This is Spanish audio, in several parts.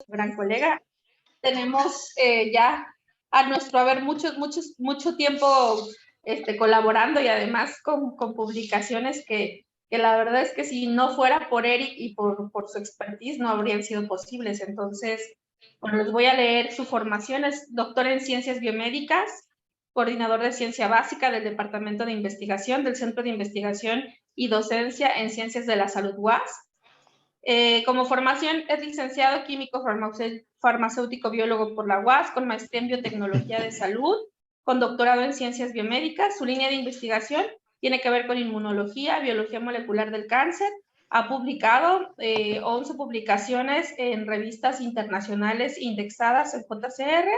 gran colega. Tenemos ya a nuestro haber mucho tiempo colaborando y además con publicaciones que la verdad es que si no fuera por Eric y por su expertise no habrían sido posibles. Entonces, bueno, les voy a leer su formación. Es doctor en Ciencias Biomédicas, coordinador de Ciencia Básica del Departamento de Investigación del Centro de Investigación y Docencia en Ciencias de la Salud UAS. Como formación es licenciado químico farmacéutico biólogo por la UAS, con maestría en biotecnología de salud, con doctorado en ciencias biomédicas. Su línea de investigación tiene que ver con inmunología, biología molecular del cáncer. Ha publicado 11 publicaciones en revistas internacionales indexadas en JCR.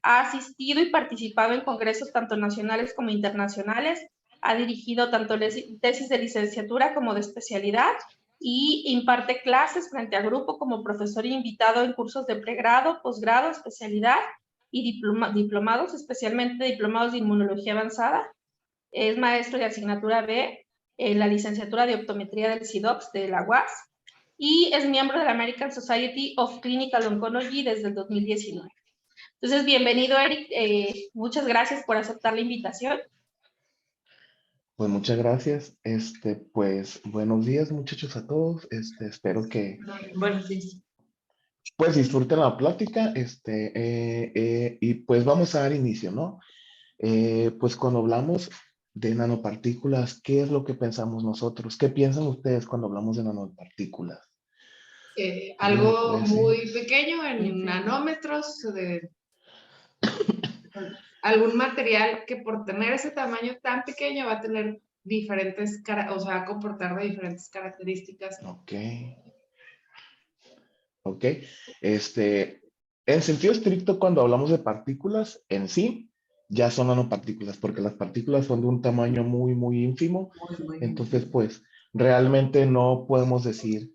Ha asistido y participado en congresos tanto nacionales como internacionales. Ha dirigido tanto tesis de licenciatura como de especialidad y imparte clases frente a grupo como profesor invitado en cursos de pregrado, posgrado, especialidad y diplomados, especialmente diplomados de inmunología avanzada. Es maestro de asignatura B en la licenciatura de optometría del CIDOPS de la UAS y es miembro de la American Society of Clinical Oncology desde el 2019. Entonces, bienvenido, Eric. Muchas gracias por aceptar la invitación. Pues muchas gracias. Pues buenos días, muchachos, a todos. Espero que Buenos días. pues disfruten la plática. Y pues vamos a dar inicio, ¿no? Pues cuando hablamos de nanopartículas, ¿qué es lo que pensamos nosotros? ¿Qué piensan ustedes cuando hablamos de nanopartículas? Algo muy pequeño en nanómetros, algún material que por tener ese tamaño tan pequeño va a tener diferentes, o sea, va a comportar de diferentes características. Ok. Ok. En sentido estricto, cuando hablamos de partículas en sí, ya son nanopartículas, porque las partículas son de un tamaño muy, muy ínfimo. Entonces, pues, realmente no podemos decir,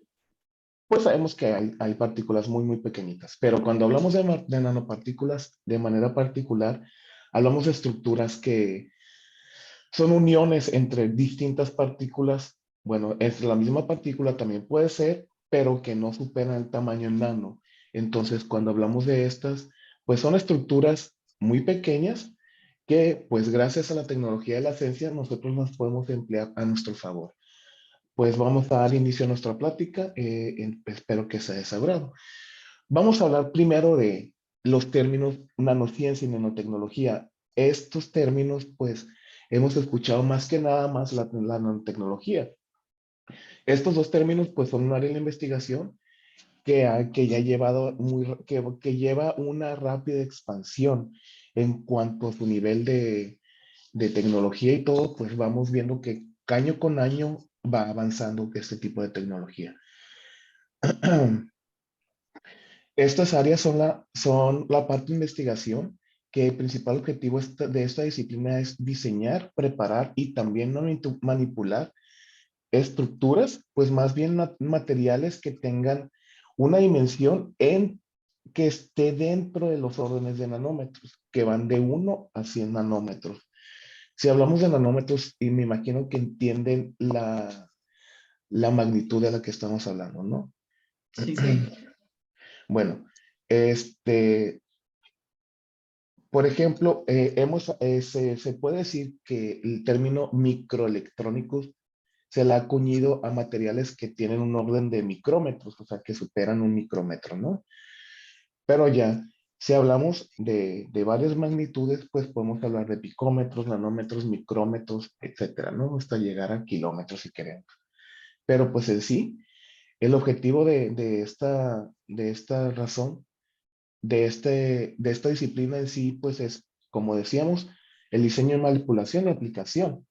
pues sabemos que hay partículas muy, muy pequeñitas, pero cuando hablamos de nanopartículas de manera particular, hablamos de estructuras que son uniones entre distintas partículas. Bueno, entre la misma partícula también puede ser, pero que no superan el tamaño en nano. Entonces, cuando hablamos de estas, pues son estructuras muy pequeñas que, pues gracias a la tecnología de la ciencia, nosotros las podemos emplear a nuestro favor. Pues vamos a dar inicio a nuestra plática. Espero que sea de su agrado. Vamos a hablar primero de los términos nanociencia y nanotecnología. Estos términos, pues, hemos escuchado más que nada más la nanotecnología. Estos dos términos, pues, son un área de la investigación que ya ha llevado que lleva una rápida expansión en cuanto a su nivel de tecnología y todo, pues vamos viendo que año con año va avanzando este tipo de tecnología. Estas áreas son la parte de investigación, que el principal objetivo de esta disciplina es diseñar, preparar y también manipular estructuras, pues más bien materiales que tengan una dimensión que esté dentro de los órdenes de nanómetros, que van de 1 a 100 nanómetros. Si hablamos de nanómetros, y me imagino que entienden la magnitud de la que estamos hablando, ¿no? Sí. Bueno, por ejemplo, se puede decir que el término microelectrónicos se le ha acuñido a materiales que tienen un orden de micrómetros, o sea, que superan un micrómetro, ¿no? Pero ya, si hablamos de varias magnitudes, pues podemos hablar de picómetros, nanómetros, micrómetros, etcétera, ¿no? Hasta llegar a kilómetros si queremos. Pero pues en sí, el objetivo de esta razón, de esta disciplina en sí, pues es, como decíamos, el diseño de manipulación y aplicación.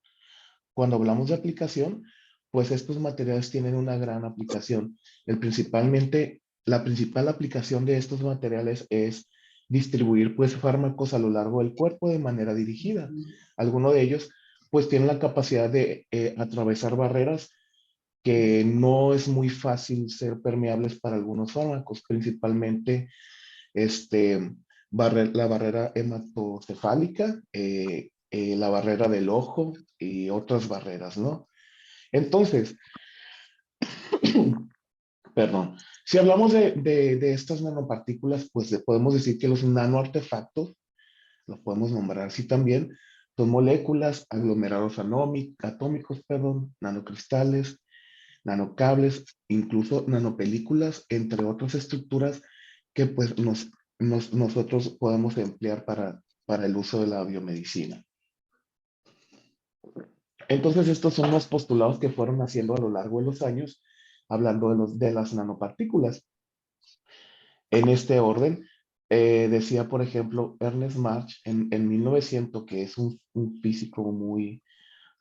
Cuando hablamos de aplicación, pues estos materiales tienen una gran aplicación. La principal aplicación de estos materiales es distribuir pues fármacos a lo largo del cuerpo de manera dirigida. Algunos de ellos pues tienen la capacidad de atravesar barreras que no es muy fácil ser permeables para algunos fármacos, principalmente la barrera hematocefálica, la barrera del ojo y otras barreras, ¿no? Entonces, Perdón. Si hablamos de estas nanopartículas, pues podemos decir que los nanoartefactos, los podemos nombrar así también, son moléculas, aglomerados atómicos, perdón, nanocristales, nanocables, incluso nanopelículas, entre otras estructuras que pues nosotros podemos emplear para el uso de la biomedicina. Entonces, estos son los postulados que fueron haciendo a lo largo de los años, hablando de las nanopartículas. En este orden, decía, por ejemplo, Ernest Mach en 1900, que es un físico muy,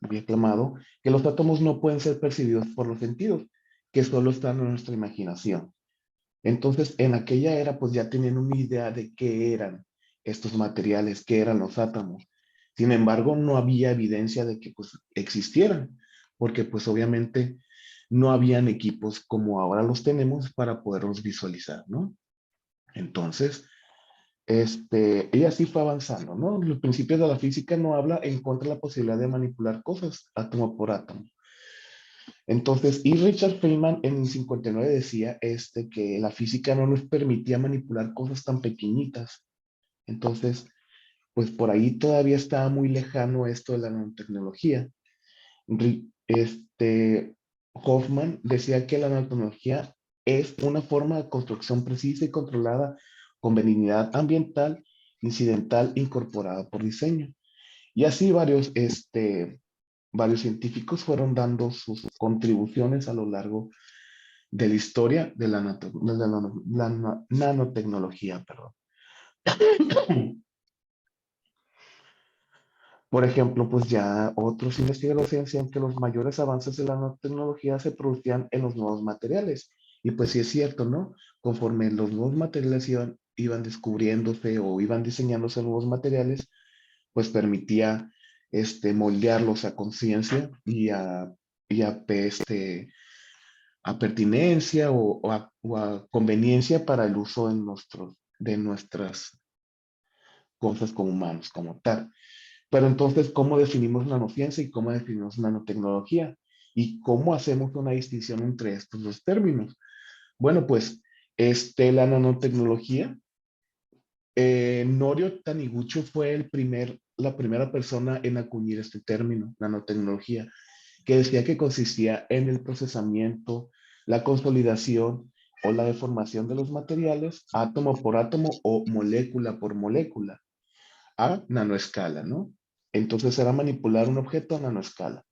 muy aclamado, que los átomos no pueden ser percibidos por los sentidos, que solo están en nuestra imaginación. Entonces, en aquella era, pues ya tenían una idea de qué eran estos materiales, qué eran los átomos. Sin embargo, no había evidencia de que pues existieran, porque pues obviamente no habían equipos como ahora los tenemos para poderlos visualizar, ¿no? Entonces, ella sí fue avanzando, ¿no? Los principios de la física no habla en contra de la posibilidad de manipular cosas átomo por átomo. Entonces, y Richard Feynman en el 59 decía que la física no nos permitía manipular cosas tan pequeñitas. Entonces, pues por ahí todavía estaba muy lejano esto de la nanotecnología. Hoffman decía que la nanotecnología es una forma de construcción precisa y controlada con benignidad ambiental, incidental, incorporada por diseño. Y así varios científicos fueron dando sus contribuciones a lo largo de la historia de la nanotecnología, perdón. Por ejemplo, pues ya otros investigadores decían que los mayores avances de la nanotecnología se producían en los nuevos materiales. Y pues sí es cierto, ¿no? Conforme los nuevos materiales iban descubriéndose o iban diseñándose nuevos materiales, pues permitía moldearlos a conciencia y a pertinencia o a conveniencia para el uso de nuestras cosas como humanos, como tal. Pero entonces, ¿cómo definimos nanociencia y cómo definimos nanotecnología? ¿Y cómo hacemos una distinción entre estos dos términos? Bueno, pues la nanotecnología, Norio Taniguchi fue la primera persona en acuñar este término, nanotecnología, que decía que consistía en el procesamiento, la consolidación o la deformación de los materiales, átomo por átomo o molécula por molécula, a nanoescala, ¿no? Entonces era manipular un objeto a nanoescala.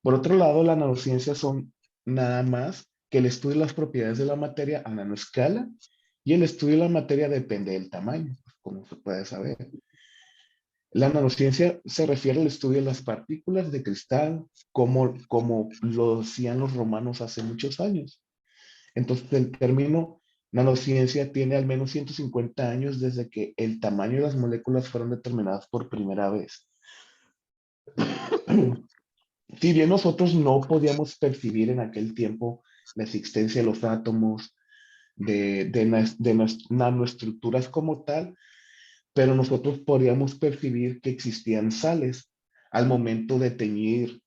Por otro lado, las nanociencias son nada más que el estudio de las propiedades de la materia a nanoescala, y el estudio de la materia depende del tamaño, como se puede saber. La nanociencia se refiere al estudio de las partículas de cristal, como lo hacían los romanos hace muchos años. Entonces, el término nanociencia tiene al menos 150 años desde que el tamaño de las moléculas fueron determinadas por primera vez. Si bien nosotros no podíamos percibir en aquel tiempo la existencia de los átomos, de nanoestructuras como tal, pero nosotros podríamos percibir que existían sales al momento de teñir,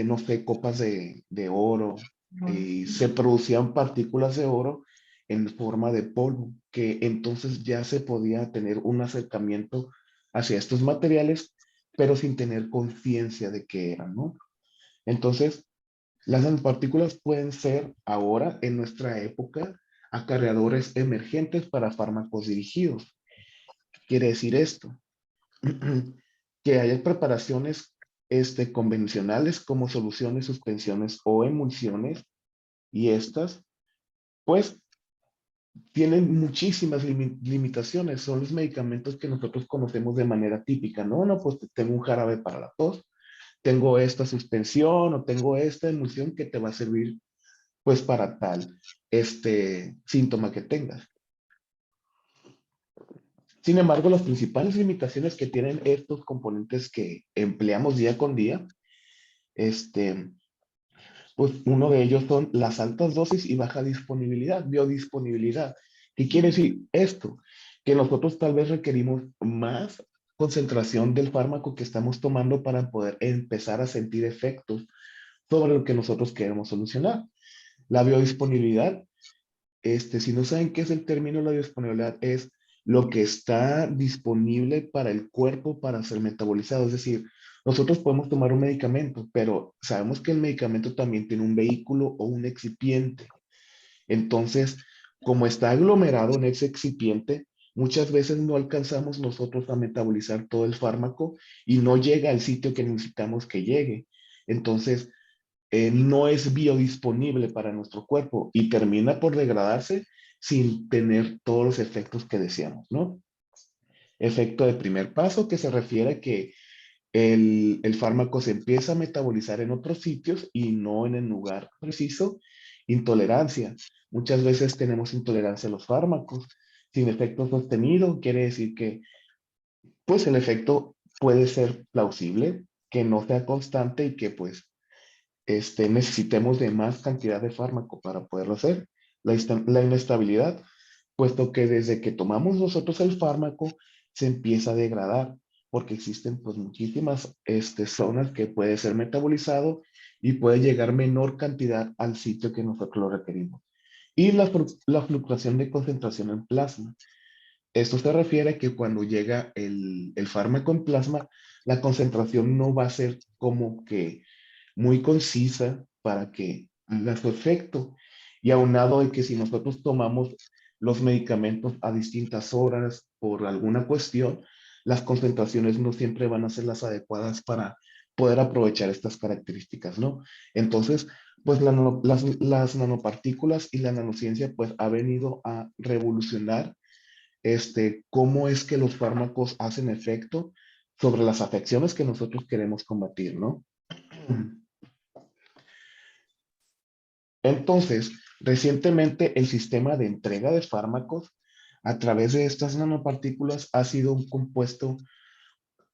no sé, copas de oro, y se producían partículas de oro en forma de polvo, que entonces ya se podía tener un acercamiento hacia estos materiales, pero sin tener conciencia de qué eran, ¿no? Entonces, las nanopartículas pueden ser ahora, en nuestra época, acarreadores emergentes para fármacos dirigidos. Quiere decir esto, que hay preparaciones convencionales como soluciones, suspensiones o emulsiones, y estas, pues, tienen muchísimas limitaciones. Son los medicamentos que nosotros conocemos de manera típica, ¿no? No, pues tengo un jarabe para la tos, tengo esta suspensión o tengo esta emulsión que te va a servir, pues, para tal síntoma que tengas. Sin embargo, las principales limitaciones que tienen estos componentes que empleamos día con día, pues uno de ellos son las altas dosis y baja disponibilidad, biodisponibilidad. ¿Qué quiere decir esto? Que nosotros tal vez requerimos más concentración del fármaco que estamos tomando para poder empezar a sentir efectos sobre lo que nosotros queremos solucionar. La biodisponibilidad, si no saben qué es el término, la biodisponibilidad es lo que está disponible para el cuerpo para ser metabolizado. Es decir, nosotros podemos tomar un medicamento, pero sabemos que el medicamento también tiene un vehículo o un excipiente. Entonces, como está aglomerado en ese excipiente, muchas veces no alcanzamos nosotros a metabolizar todo el fármaco y no llega al sitio que necesitamos que llegue. Entonces, no es biodisponible para nuestro cuerpo y termina por degradarse sin tener todos los efectos que deseamos, ¿no? Efecto de primer paso, que se refiere a que el fármaco se empieza a metabolizar en otros sitios y no en el lugar preciso. Intolerancia. Muchas veces tenemos intolerancia a los fármacos. Sin efecto sostenido, quiere decir que pues el efecto puede ser plausible, que no sea constante y que pues necesitemos de más cantidad de fármaco para poderlo hacer. La inestabilidad, puesto que desde que tomamos nosotros el fármaco se empieza a degradar, porque existen pues muchísimas zonas que puede ser metabolizado y puede llegar menor cantidad al sitio que nosotros lo requerimos. Y la fluctuación de concentración en plasma. Esto se refiere a que cuando llega el fármaco en plasma, la concentración no va a ser como que muy concisa para que haga su efecto. Y aunado de que si nosotros tomamos los medicamentos a distintas horas por alguna cuestión, las concentraciones no siempre van a ser las adecuadas para poder aprovechar estas características, ¿no? Entonces, pues las nanopartículas y la nanociencia pues ha venido a revolucionar cómo es que los fármacos hacen efecto sobre las afecciones que nosotros queremos combatir, ¿no? Entonces, recientemente el sistema de entrega de fármacos a través de estas nanopartículas ha sido un compuesto,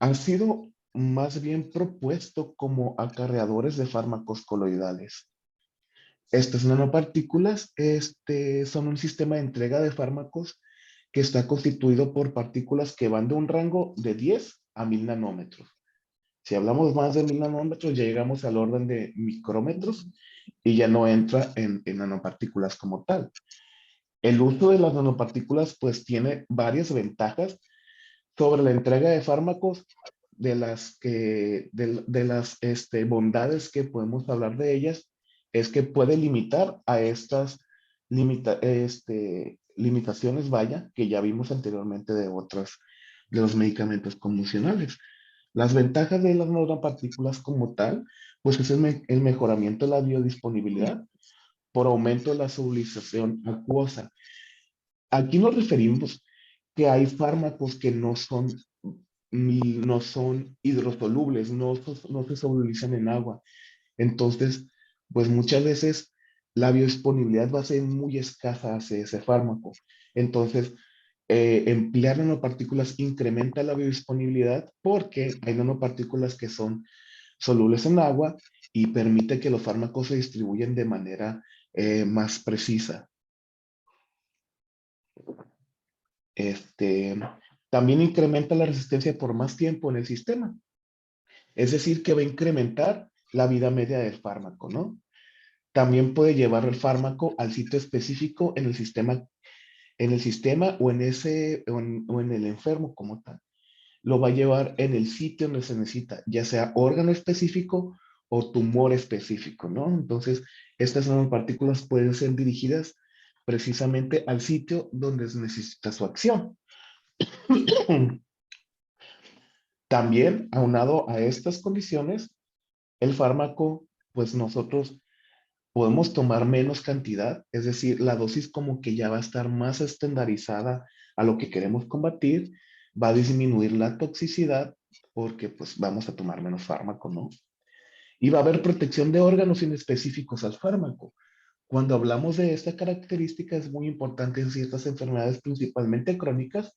ha sido más bien propuesto como acarreadores de fármacos coloidales. Estas nanopartículas son un sistema de entrega de fármacos que está constituido por partículas que van de un rango de 10 a 1000 nanómetros. Si hablamos más de 1000 nanómetros, ya llegamos al orden de micrómetros y ya no entra en nanopartículas como tal. El uso de las nanopartículas pues tiene varias ventajas sobre la entrega de fármacos, de las bondades que podemos hablar de ellas, es que puede limitar a estas limitaciones, vaya, que ya vimos anteriormente de los medicamentos convencionales. Las ventajas de las nanopartículas como tal, pues es el mejoramiento de la biodisponibilidad por aumento de la solubilización acuosa. Aquí nos referimos que hay fármacos que no son hidrosolubles, no se solubilizan en agua. Entonces, pues muchas veces la biodisponibilidad va a ser muy escasa hacia ese fármaco. Entonces, emplear nanopartículas incrementa la biodisponibilidad porque hay nanopartículas que son solubles en agua y permite que los fármacos se distribuyan de manera más precisa. Este, también incrementa la resistencia por más tiempo en el sistema. Es decir, que va a incrementar la vida media del fármaco, ¿no? También puede llevar el fármaco al sitio específico en el sistema o en el enfermo como tal. Lo va a llevar en el sitio donde se necesita, ya sea órgano específico o tumor específico, ¿no? Entonces, estas nanopartículas pueden ser dirigidas precisamente al sitio donde se necesita su acción. También, aunado a estas condiciones, el fármaco, pues nosotros podemos tomar menos cantidad, es decir, la dosis como que ya va a estar más estandarizada a lo que queremos combatir, va a disminuir la toxicidad porque pues vamos a tomar menos fármaco, ¿no? Y va a haber protección de órganos inespecíficos al fármaco. Cuando hablamos de esta característica es muy importante en ciertas enfermedades, principalmente crónicas,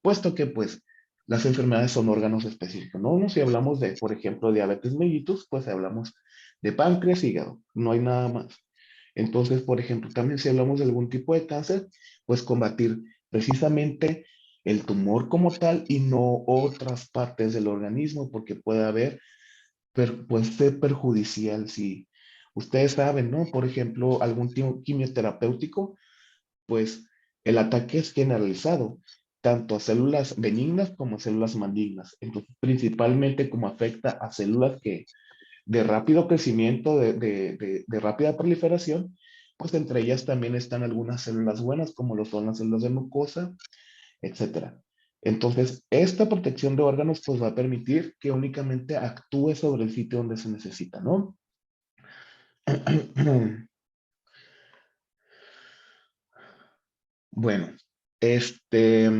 puesto que pues las enfermedades son órganos específicos, ¿no? Si hablamos de, por ejemplo, diabetes mellitus, pues hablamos de páncreas, hígado, no hay nada más. Entonces, por ejemplo, también si hablamos de algún tipo de cáncer, pues combatir precisamente el tumor como tal y no otras partes del organismo, porque puede ser perjudicial si Ustedes saben, ¿no? Por ejemplo, algún quimioterapéutico, pues el ataque es generalizado, tanto a células benignas como a células malignas. Entonces, principalmente como afecta a células que de rápido crecimiento, de rápida proliferación, pues entre ellas también están algunas células buenas, como lo son las células de mucosa, etcétera. Entonces, esta protección de órganos pues va a permitir que únicamente actúe sobre el sitio donde se necesita, ¿no? Bueno, este,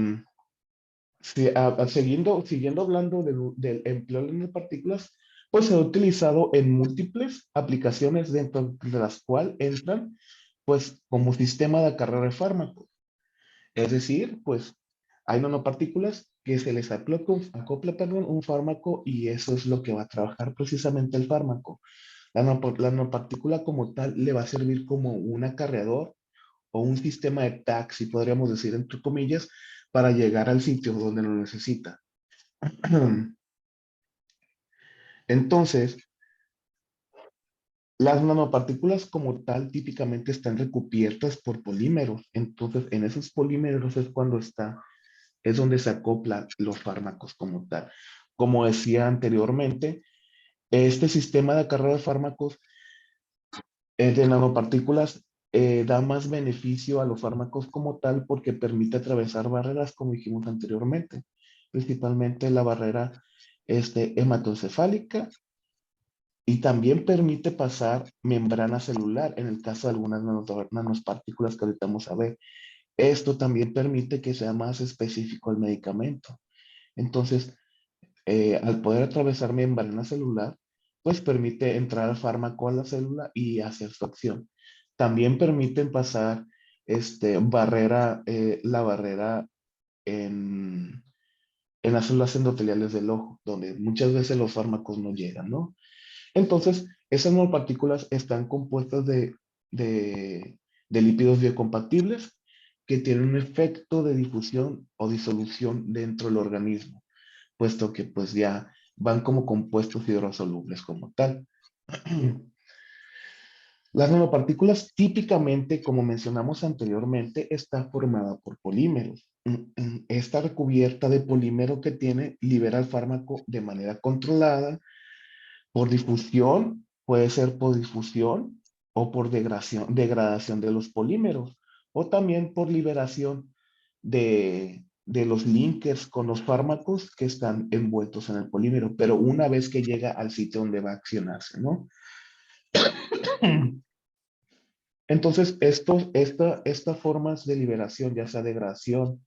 siguiendo hablando del empleo de nanopartículas, pues se ha utilizado en múltiples aplicaciones dentro de las cuales entran, pues, como sistema de acarreo de fármacos. Es decir, pues, hay nanopartículas que se les acopla, perdón, un fármaco y eso es lo que va a trabajar precisamente el fármaco. La nanopartícula como tal le va a servir como un acarreador o un sistema de taxi, podríamos decir entre comillas, para llegar al sitio donde lo necesita. Entonces, las nanopartículas como tal típicamente están recubiertas por polímeros. Entonces, en esos polímeros es donde se acoplan los fármacos como tal. Como decía anteriormente, este sistema de acarreo de fármacos de nanopartículas da más beneficio a los fármacos como tal porque permite atravesar barreras, como dijimos anteriormente, principalmente la barrera hematoencefálica y también permite pasar membrana celular en el caso de algunas nanopartículas que ahorita vamos a ver. Esto también permite que sea más específico el medicamento. Entonces, al poder atravesar membrana celular, pues permite entrar al fármaco a la célula y hacer su acción. También permiten pasar la barrera en, en las células endoteliales del ojo, donde muchas veces los fármacos no llegan, ¿no? Entonces, esas nanopartículas están compuestas de lípidos biocompatibles que tienen un efecto de difusión o disolución dentro del organismo, puesto que pues ya van como compuestos hidrosolubles como tal. Las nanopartículas típicamente, como mencionamos anteriormente, está formada por polímeros. Esta recubierta de polímero que tiene libera el fármaco de manera controlada por difusión, puede ser por difusión o por degradación de los polímeros, o también por liberación de los linkers con los fármacos que están envueltos en el polímero, pero una vez que llega al sitio donde va a accionarse, ¿no? Entonces, estas formas de liberación, ya sea degradación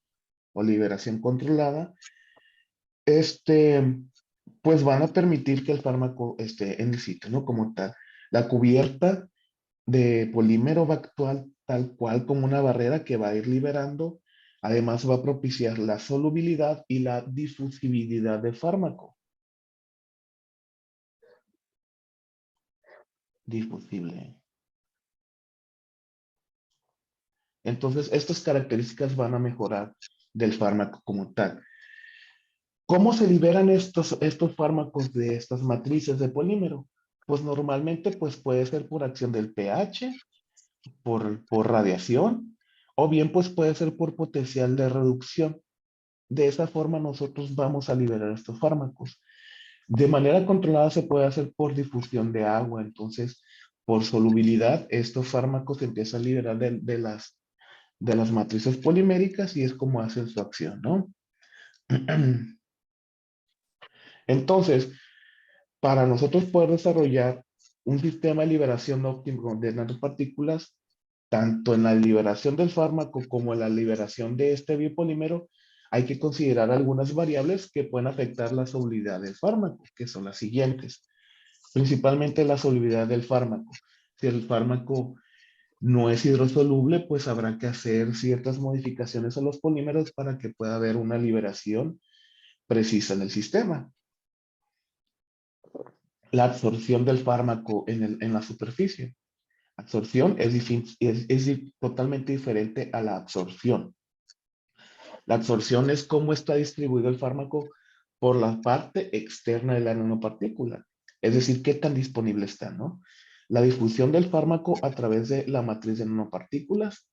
o liberación controlada, este, pues van a permitir que el fármaco esté en el sitio, ¿no? Como tal. La cubierta de polímero va a actuar tal cual como una barrera que va a ir liberando. Además, va a propiciar la solubilidad y la difusibilidad del fármaco. Difusible. Entonces, estas características van a mejorar del fármaco como tal. ¿Cómo se liberan estos fármacos de estas matrices de polímero? Pues normalmente pues puede ser por acción del pH, por radiación, o bien pues puede ser por potencial de reducción. De esa forma nosotros vamos a liberar estos fármacos. De manera controlada se puede hacer por difusión de agua, entonces por solubilidad estos fármacos se empiezan a liberar de las matrices poliméricas y es como hacen su acción, ¿no? Entonces, para nosotros poder desarrollar un sistema de liberación óptimo de nanopartículas, tanto en la liberación del fármaco como en la liberación de este biopolímero, hay que considerar algunas variables que pueden afectar la solubilidad del fármaco, que son las siguientes. Principalmente la solubilidad del fármaco. Si el fármaco no es hidrosoluble, pues habrá que hacer ciertas modificaciones a los polímeros para que pueda haber una liberación precisa en el sistema. La absorción del fármaco en la superficie. Absorción es totalmente diferente a la absorción. La absorción es cómo está distribuido el fármaco por la parte externa de la nanopartícula. Es decir, qué tan disponible está, ¿no? la difusión del fármaco a través de la matriz de nanopartículas,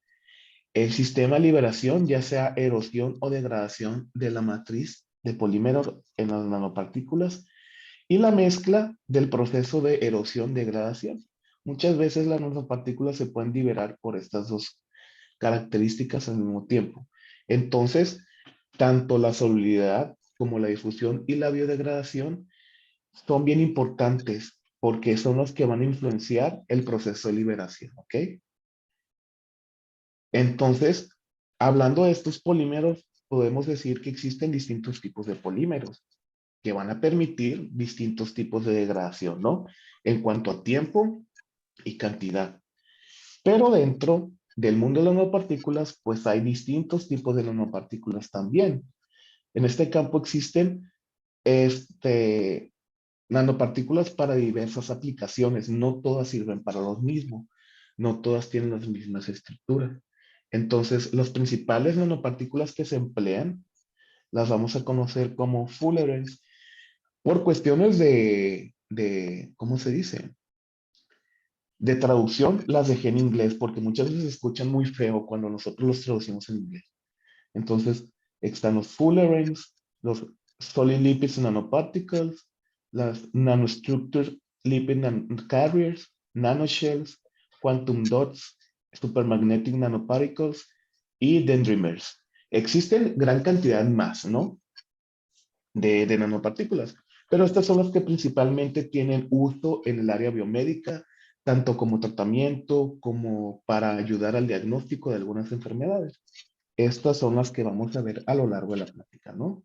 el sistema de liberación, ya sea erosión o degradación de la matriz de polímero en las nanopartículas, y la mezcla del proceso de erosión-degradación. Muchas veces las nanopartículas se pueden liberar por estas dos características al mismo tiempo. Entonces, tanto la solubilidad como la difusión y la biodegradación son bien importantes porque son los que van a influenciar el proceso de liberación, ¿ok? Entonces, hablando de estos polímeros, podemos decir que existen distintos tipos de polímeros que van a permitir distintos tipos de degradación, ¿no? En cuanto a tiempo y cantidad. Pero dentro del mundo de las nanopartículas, pues hay distintos tipos de nanopartículas también. En este campo existen nanopartículas para diversas aplicaciones. No todas sirven para lo mismo. No todas tienen las mismas estructuras. Entonces, las principales nanopartículas que se emplean las vamos a conocer como fullerenes por cuestiones ¿cómo se dice? De traducción, las dejé en inglés porque muchas veces se escuchan muy feo cuando nosotros los traducimos en inglés. Entonces, están los fullerenes, los solid lipids nanoparticles, las nanostructure lipid carriers, nanoshells, quantum dots, supermagnetic nanoparticles y dendrimers. Existen gran cantidad más, ¿no? De nanopartículas, pero estas son las que principalmente tienen uso en el área biomédica, tanto como tratamiento como para ayudar al diagnóstico de algunas enfermedades. Estas son las que vamos a ver a lo largo de la plática, ¿no?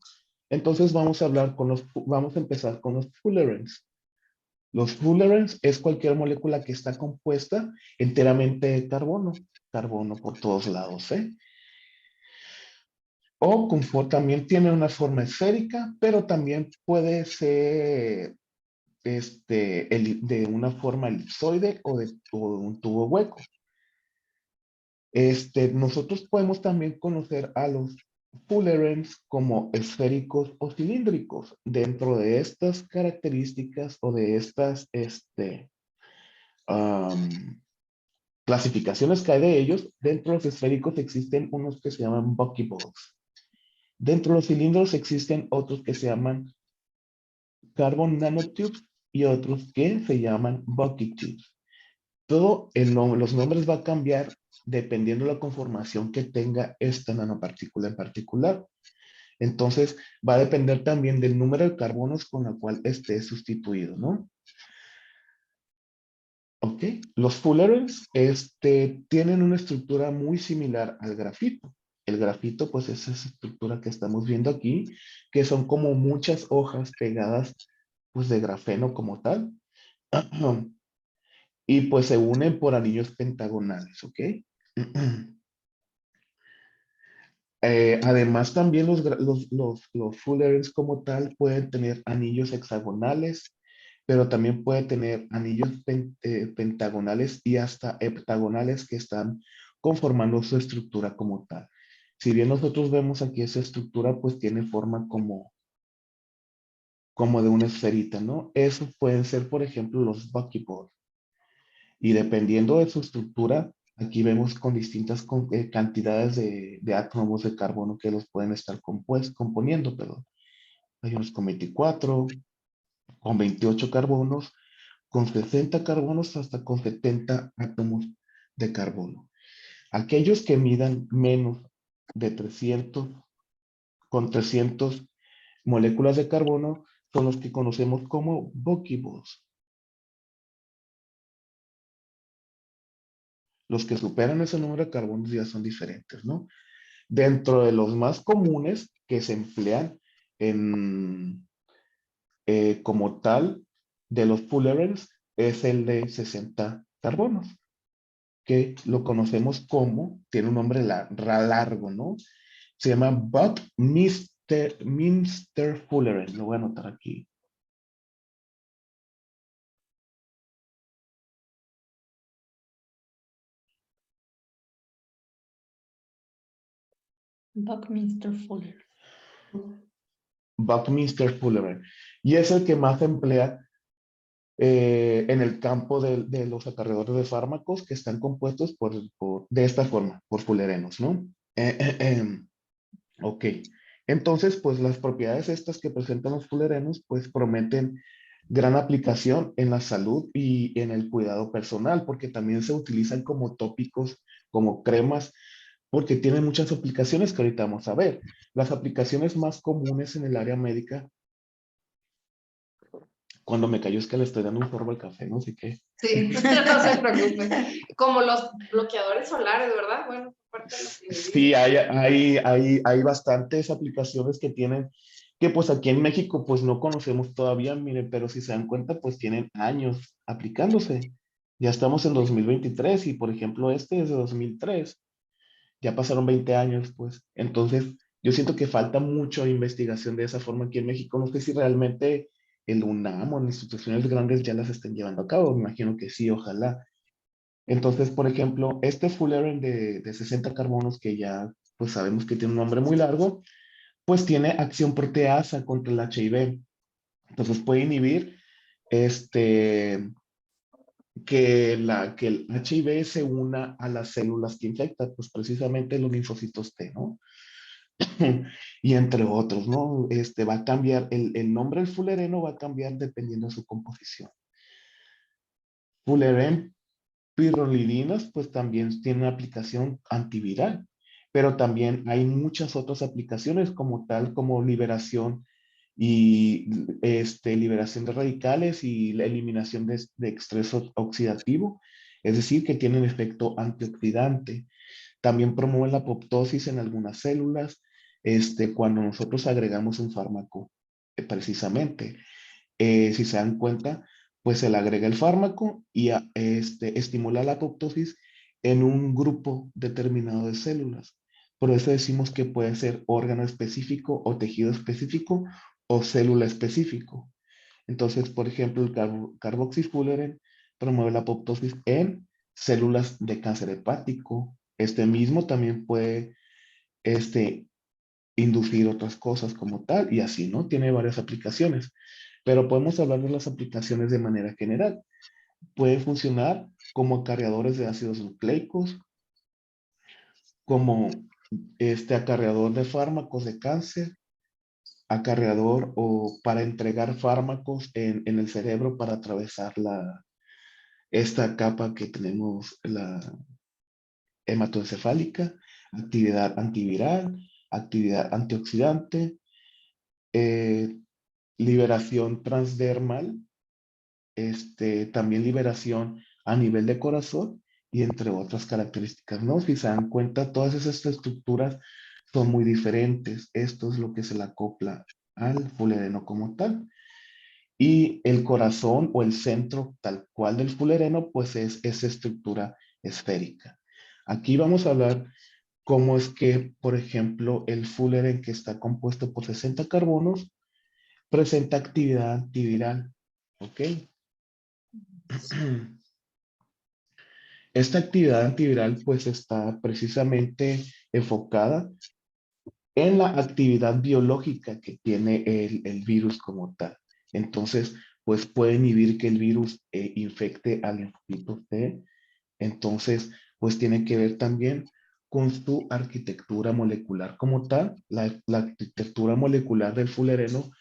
Entonces vamos a empezar con los fullerenes. Los fullerenes es cualquier molécula que está compuesta enteramente de carbono, carbono por todos lados, ¿eh? O también tiene una forma esférica, pero también puede ser de una forma elipsoide o un tubo hueco. Nosotros podemos también conocer a los fullerenes como esféricos o cilíndricos. Dentro de estas características o de estas clasificaciones que hay de ellos, dentro de los esféricos existen unos que se llaman buckyballs. Dentro de los cilindros existen otros que se llaman carbon nanotubes y otros que se llaman bucket tubes. Todo los nombres va a cambiar dependiendo de la conformación que tenga esta nanopartícula en particular. Entonces, va a depender también del número de carbonos con la cual esté sustituido, ¿no? Ok. Los fullerenes tienen una estructura muy similar al grafito. El grafito, pues, es esa estructura que estamos viendo aquí, que son como muchas hojas pegadas, pues, de grafeno como tal. Y pues se unen por anillos pentagonales, ¿ok? Además, también los fullerenes como tal pueden tener anillos hexagonales, pero también puede tener anillos pentagonales y hasta heptagonales que están conformando su estructura como tal. Si bien nosotros vemos aquí esa estructura, pues tiene forma como de una esferita, ¿no? Eso pueden ser, por ejemplo, los buckyballs. Y dependiendo de su estructura, aquí vemos con distintas cantidades de átomos de carbono que los pueden estar componiendo, perdón. Hay unos con 24, con 28 carbonos, con 60 carbonos hasta con 70 átomos de carbono. Aquellos que midan menos de 300, con 300 moléculas de carbono, son los que conocemos como buckyballs. Los que superan ese número de carbonos ya son diferentes, ¿no? Dentro de los más comunes que se emplean como tal de los fullerenes es el de 60 carbonos, que lo conocemos como, tiene un nombre largo, ¿no? Se llama Buckminster Fulleren. Lo voy a anotar aquí. Buckminster Fuller. Buckminster Fulleren. Y es el que más se emplea en el campo de los acarreadores de fármacos que están compuestos de esta forma, por fullerenos, ¿no? Ok. Entonces, pues las propiedades estas que presentan los fullerenos, pues prometen gran aplicación en la salud y en el cuidado personal, porque también se utilizan como tópicos, como cremas, porque tienen muchas aplicaciones que ahorita vamos a ver. Las aplicaciones más comunes en el área médica, cuando me cayó es que le estoy dando un sorbo al café, no sé qué. Sí, no se preocupe. Como los bloqueadores solares, ¿verdad? Bueno, parte de lo que le Sí, digo. hay bastantes aplicaciones que tienen, que pues aquí en México pues no conocemos todavía, miren, pero si se dan cuenta pues tienen años aplicándose. Ya estamos en 2023 y por ejemplo este es de 2003. Ya pasaron 20 años pues. Entonces yo siento que falta mucho investigación de esa forma aquí en México. No sé si realmente el UNAM o las instituciones grandes ya las estén llevando a cabo. Me imagino que sí, ojalá. Entonces, por ejemplo, este fullerene de 60 carbonos, que ya pues sabemos que tiene un nombre muy largo, pues tiene acción proteasa contra el HIV. Entonces puede inhibir este, que el HIV se una a las células que infecta, pues precisamente los linfocitos T, ¿no? Y entre otros, ¿no? Va a cambiar, el nombre del fullereno va a cambiar dependiendo de su composición. Fullerene pirrolidinas, pues también tiene una aplicación antiviral, pero también hay muchas otras aplicaciones como tal, como liberación y liberación de radicales y la eliminación de estrés oxidativo, es decir, que tienen efecto antioxidante. También promueven la apoptosis en algunas células, cuando nosotros agregamos un fármaco, precisamente. Si se dan cuenta, pues se le agrega el fármaco y estimula la apoptosis en un grupo determinado de células. Por eso decimos que puede ser órgano específico o tejido específico o célula específico. Entonces, por ejemplo, el carboxifullerene promueve la apoptosis en células de cáncer hepático. Este mismo también puede este, inducir otras cosas como tal y así, ¿no? Tiene varias aplicaciones, pero podemos hablar de las aplicaciones de manera general. Puede funcionar como acarreadores de ácidos nucleicos, como acarreador de fármacos de cáncer, acarreador o para entregar fármacos en el cerebro para atravesar esta capa que tenemos, la hematoencefálica, actividad antiviral, actividad antioxidante, eh, liberación transdermal, también liberación a nivel de corazón y entre otras características, ¿no? Si se dan cuenta, todas esas estructuras son muy diferentes. Esto es lo que se le acopla al fullereno como tal. Y el corazón o el centro tal cual del fullereno, pues es esa estructura esférica. Aquí vamos a hablar cómo es que, por ejemplo, el fullerene que está compuesto por 60 carbonos presenta actividad antiviral. ¿Ok? Esta actividad antiviral pues está precisamente enfocada en la actividad biológica que tiene el virus como tal. Entonces, pues puede inhibir que el virus infecte al linfocito T. Entonces, pues tiene que ver también con su arquitectura molecular como tal. La arquitectura molecular del fullereno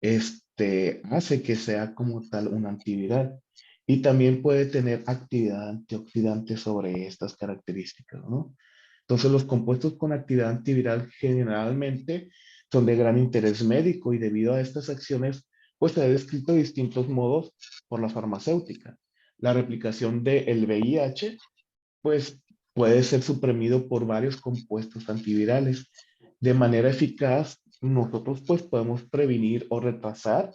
hace que sea como tal un antiviral y también puede tener actividad antioxidante sobre estas características, ¿no? Entonces, los compuestos con actividad antiviral generalmente son de gran interés médico y debido a estas acciones, pues se ha descrito de distintos modos por la farmacéutica. La replicación del VIH, pues puede ser suprimido por varios compuestos antivirales. De manera eficaz, nosotros pues podemos prevenir o retrasar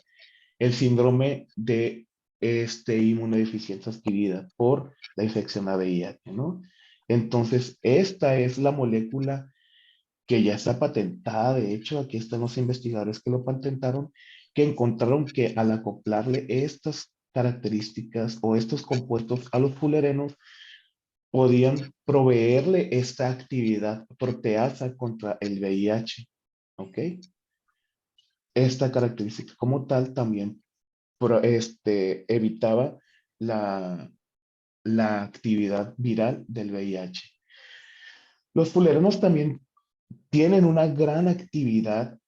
el síndrome de inmunodeficiencia adquirida por la infección a VIH, ¿no? Entonces, esta es la molécula que ya está patentada. De hecho, aquí están los investigadores que lo patentaron, que encontraron que al acoplarle estas características o estos compuestos a los fullerenos, podían proveerle esta actividad proteasa contra el VIH, ¿ok? Esta característica como tal también evitaba la, la actividad viral del VIH. Los fullerenos también tienen una gran actividad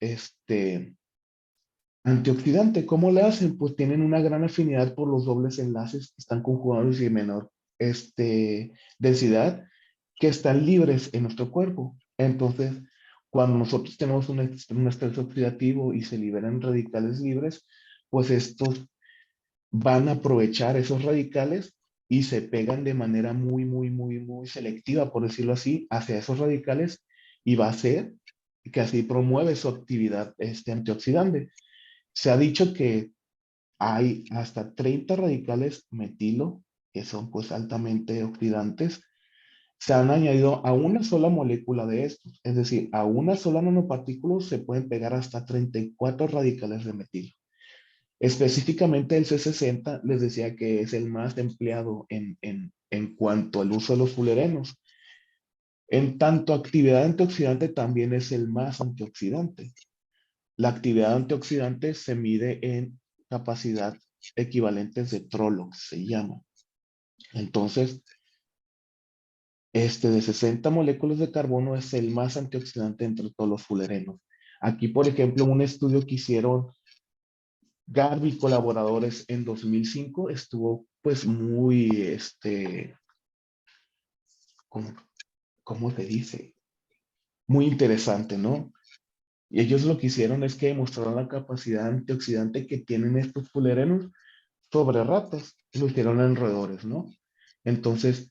antioxidante. ¿Cómo le hacen? Pues tienen una gran afinidad por los dobles enlaces que están conjugados y de menor densidad que están libres en nuestro cuerpo. Entonces, cuando nosotros tenemos un estrés oxidativo y se liberan radicales libres, pues estos van a aprovechar esos radicales y se pegan de manera muy selectiva, por decirlo así, hacia esos radicales y va a hacer que así promueve su actividad antioxidante. Se ha dicho que hay hasta 30 radicales metilo, que son pues altamente oxidantes, se han añadido a una sola molécula de estos, es decir, a una sola nanopartícula se pueden pegar hasta 34 radicales de metilo. Específicamente el C60 les decía que es el más empleado en cuanto al uso de los fullerenos. En tanto actividad antioxidante también es el más antioxidante. La actividad antioxidante se mide en capacidad equivalentes de Trolox, se llama. Entonces, de 60 moléculas de carbono es el más antioxidante entre todos los fullerenos. Aquí, por ejemplo, un estudio que hicieron Garvey y colaboradores en 2005 estuvo pues muy, ¿cómo, cómo se dice? Muy interesante, ¿no? Y ellos lo que hicieron es que demostraron la capacidad antioxidante que tienen estos fullerenos sobre ratas. Lo hicieron en roedores, ¿no? Entonces,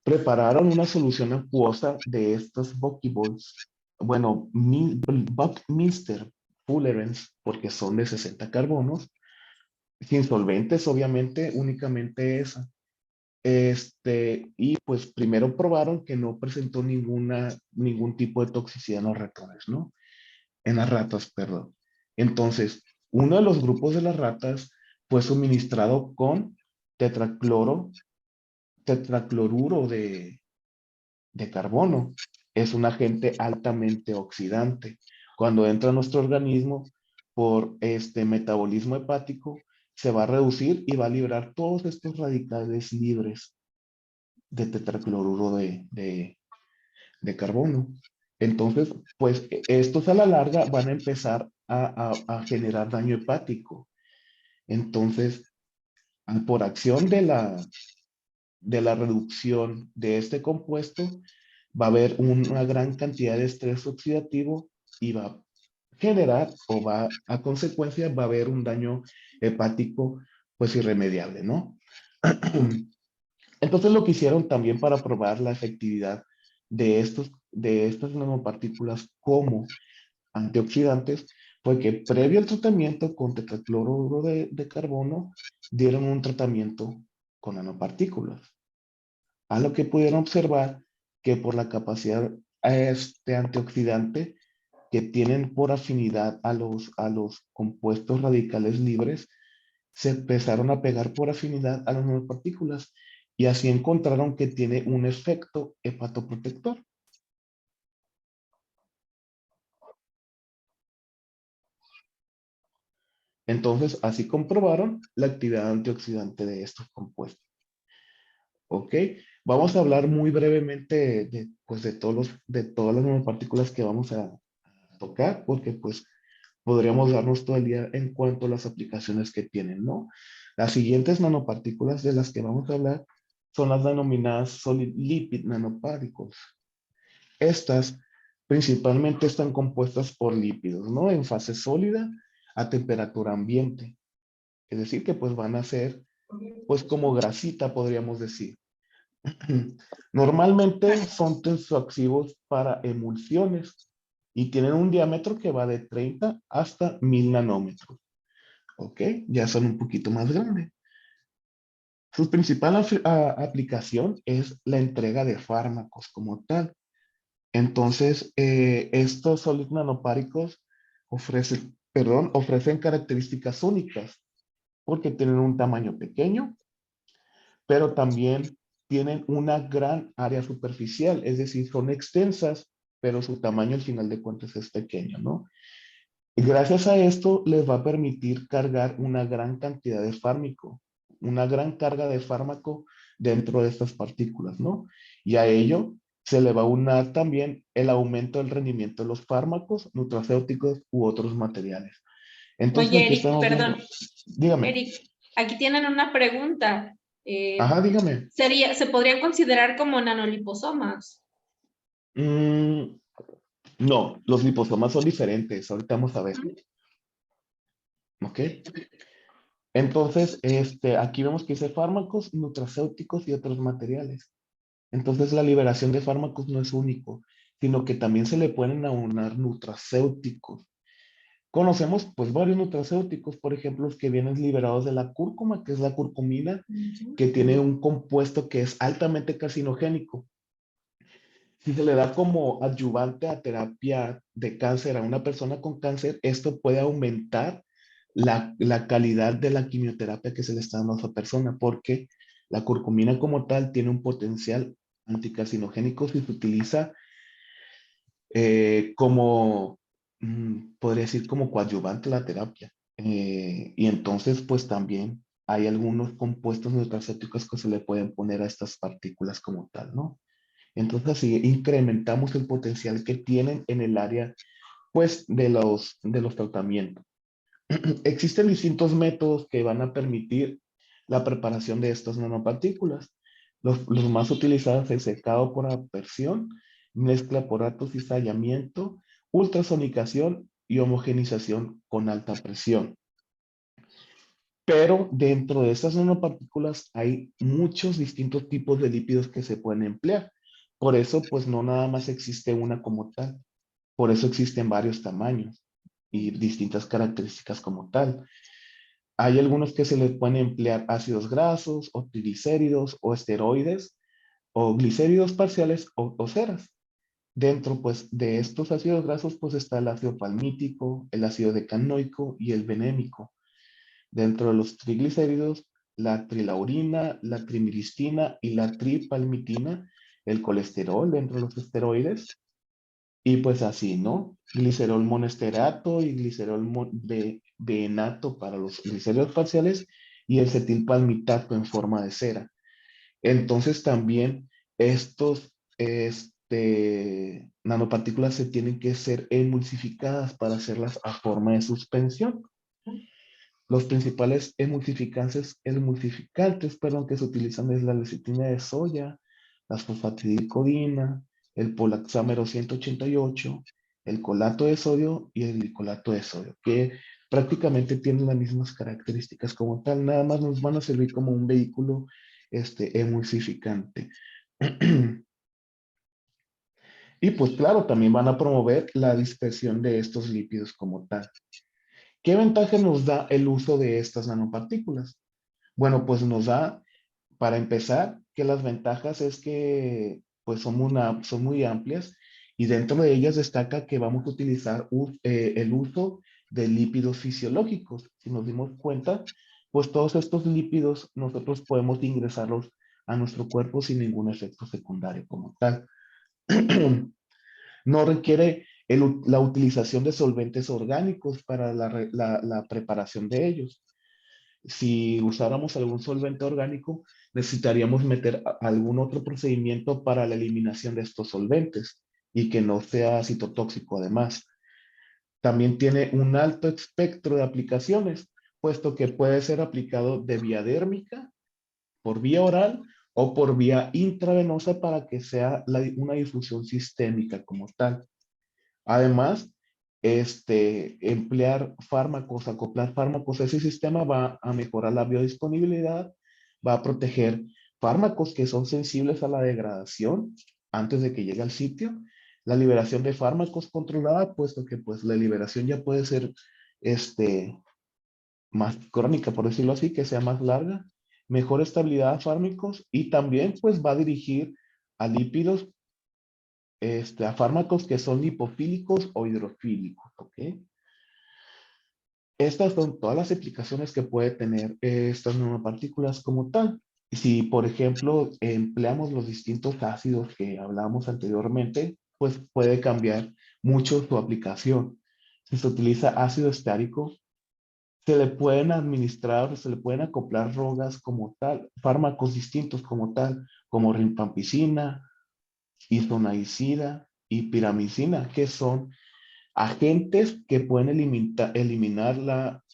prepararon una solución acuosa de estos buckyballs. Bueno, Buckminster fullerenes, porque son de 60 carbonos, sin solventes, obviamente, únicamente esa. Y pues primero probaron que no presentó ningún tipo de toxicidad en los ratones, ¿no? En las ratas, perdón. Entonces, uno de los grupos de las ratas fue suministrado con tetracloruro de carbono. Es un agente altamente oxidante. Cuando entra a nuestro organismo por este metabolismo hepático, se va a reducir y va a liberar todos estos radicales libres de tetracloruro de carbono. Entonces, pues estos a la larga van a empezar a generar daño hepático. Entonces, por acción de la reducción de este compuesto, va a haber una gran cantidad de estrés oxidativo y va a generar o a consecuencia va a haber un daño hepático pues irremediable, ¿no? Entonces lo que hicieron también para probar la efectividad de estas nanopartículas como antioxidantes fue que previo al tratamiento con tetracloruro de carbono dieron un tratamiento con nanopartículas, a lo que pudieron observar que por la capacidad antioxidante que tienen por afinidad a los compuestos radicales libres, se empezaron a pegar por afinidad a las nanopartículas y así encontraron que tiene un efecto hepatoprotector. Entonces, así comprobaron la actividad antioxidante de estos compuestos. ¿Ok? Vamos a hablar muy brevemente pues de todas las nanopartículas que vamos a tocar, porque pues podríamos darnos todo el día en cuanto a las aplicaciones que tienen, ¿no? Las siguientes nanopartículas de las que vamos a hablar son las denominadas solid lipid nanoparticles. Estas principalmente están compuestas por lípidos, ¿no? En fase sólida a temperatura ambiente. Es decir, que pues van a ser pues como grasita, podríamos decir. Normalmente son tensoactivos para emulsiones y tienen un diámetro que va de 30 hasta 1000 nanómetros. ¿Ok? Ya son un poquito más grandes. Su principal aplicación es la entrega de fármacos como tal. Entonces, estos solid nanopáricos ofrecen características únicas porque tienen un tamaño pequeño, pero también tienen una gran área superficial, es decir, son extensas, pero su tamaño al final de cuentas es pequeño, ¿no? Y gracias a esto les va a permitir cargar una gran cantidad de fármaco, una gran carga de fármaco dentro de estas partículas, ¿no? Y a ello se le va a unir también el aumento del rendimiento de los fármacos, nutracéuticos u otros materiales. Entonces Oye, aquí Eric, estamos perdón. viendo, dígame, Eric, aquí tienen una pregunta. ajá, dígame. ¿Se podrían considerar como nanoliposomas? Mm, no, los liposomas son diferentes, ahorita vamos a ver, Ujú. ¿ok? Entonces, aquí vemos que dice fármacos, nutracéuticos y otros materiales. Entonces, la liberación de fármacos no es único, sino que también se le pueden aunar nutracéuticos. Conocemos, pues, varios nutracéuticos, por ejemplo, los que vienen liberados de la cúrcuma, que es la curcumina, Ujú. que tiene un compuesto que es altamente carcinogénico. Si se le da como adyuvante a terapia de cáncer a una persona con cáncer, esto puede aumentar la calidad de la quimioterapia que se le está dando a esa persona, porque la curcumina como tal tiene un potencial anticarcinogénico si se utiliza como, podría decir, como coadyuvante a la terapia. Y entonces, pues también hay algunos compuestos nutracéuticos que se le pueden poner a estas partículas como tal, ¿no? Entonces así incrementamos el potencial que tienen en el área, pues, de los tratamientos. Existen distintos métodos que van a permitir la preparación de estas nanopartículas. Los más utilizados es secado por aspersión, mezcla por atosizallamiento, ultrasonicación y homogenización con alta presión. Pero dentro de estas nanopartículas hay muchos distintos tipos de lípidos que se pueden emplear. Por eso, pues no nada más existe una como tal. Por eso existen varios tamaños y distintas características como tal. Hay algunos que se les pueden emplear ácidos grasos o triglicéridos o esteroides o glicéridos parciales o ceras. Dentro, pues, de estos ácidos grasos, pues está el ácido palmítico, el ácido decanoico y el benémico. Dentro de los triglicéridos, la trilaurina, la trimiristina y la tripalmitina, el colesterol dentro de los esteroides, y pues así, ¿no? Glicerol monesterato y glicerol benato para los glicéridos parciales y el cetilpalmitato en forma de cera. Entonces también estos nanopartículas se tienen que ser emulsificadas para hacerlas a forma de suspensión. Los principales emulsificantes, perdón, que se utilizan es la lecitina de soya, la fosfatidilcolina, el polaxámero 188, el colato de sodio y el glicolato de sodio, que prácticamente tienen las mismas características como tal, nada más nos van a servir como un vehículo emulsificante. Y pues claro, también van a promover la dispersión de estos lípidos como tal. ¿Qué ventaja nos da el uso de estas nanopartículas? Bueno, pues nos da, para empezar, que las ventajas es que pues son muy amplias y dentro de ellas destaca que vamos a utilizar el uso de lípidos fisiológicos. Si nos dimos cuenta, pues todos estos lípidos nosotros podemos ingresarlos a nuestro cuerpo sin ningún efecto secundario como tal. No requiere la utilización de solventes orgánicos para la preparación de ellos. Si usáramos algún solvente orgánico, necesitaríamos meter algún otro procedimiento para la eliminación de estos solventes y que no sea citotóxico además. También tiene un alto espectro de aplicaciones, puesto que puede ser aplicado de vía dérmica, por vía oral o por vía intravenosa para que sea una difusión sistémica como tal. Además, emplear fármacos, acoplar fármacos a ese sistema va a mejorar la biodisponibilidad, va a proteger fármacos que son sensibles a la degradación antes de que llegue al sitio, la liberación de fármacos controlada, puesto que pues la liberación ya puede ser más crónica, por decirlo así, que sea más larga, mejor estabilidad de fármacos y también pues va a dirigir a lípidos a fármacos que son lipofílicos o hidrofílicos, ¿ok? Estas son todas las aplicaciones que puede tener estas nanopartículas como tal. Si, por ejemplo, empleamos los distintos ácidos que hablábamos anteriormente, pues puede cambiar mucho su aplicación. si se utiliza ácido estárico, se le pueden administrar, se le pueden acoplar drogas como tal, fármacos distintos como tal, como rifampicina, isoniazida y piramicina, que son agentes que pueden eliminar la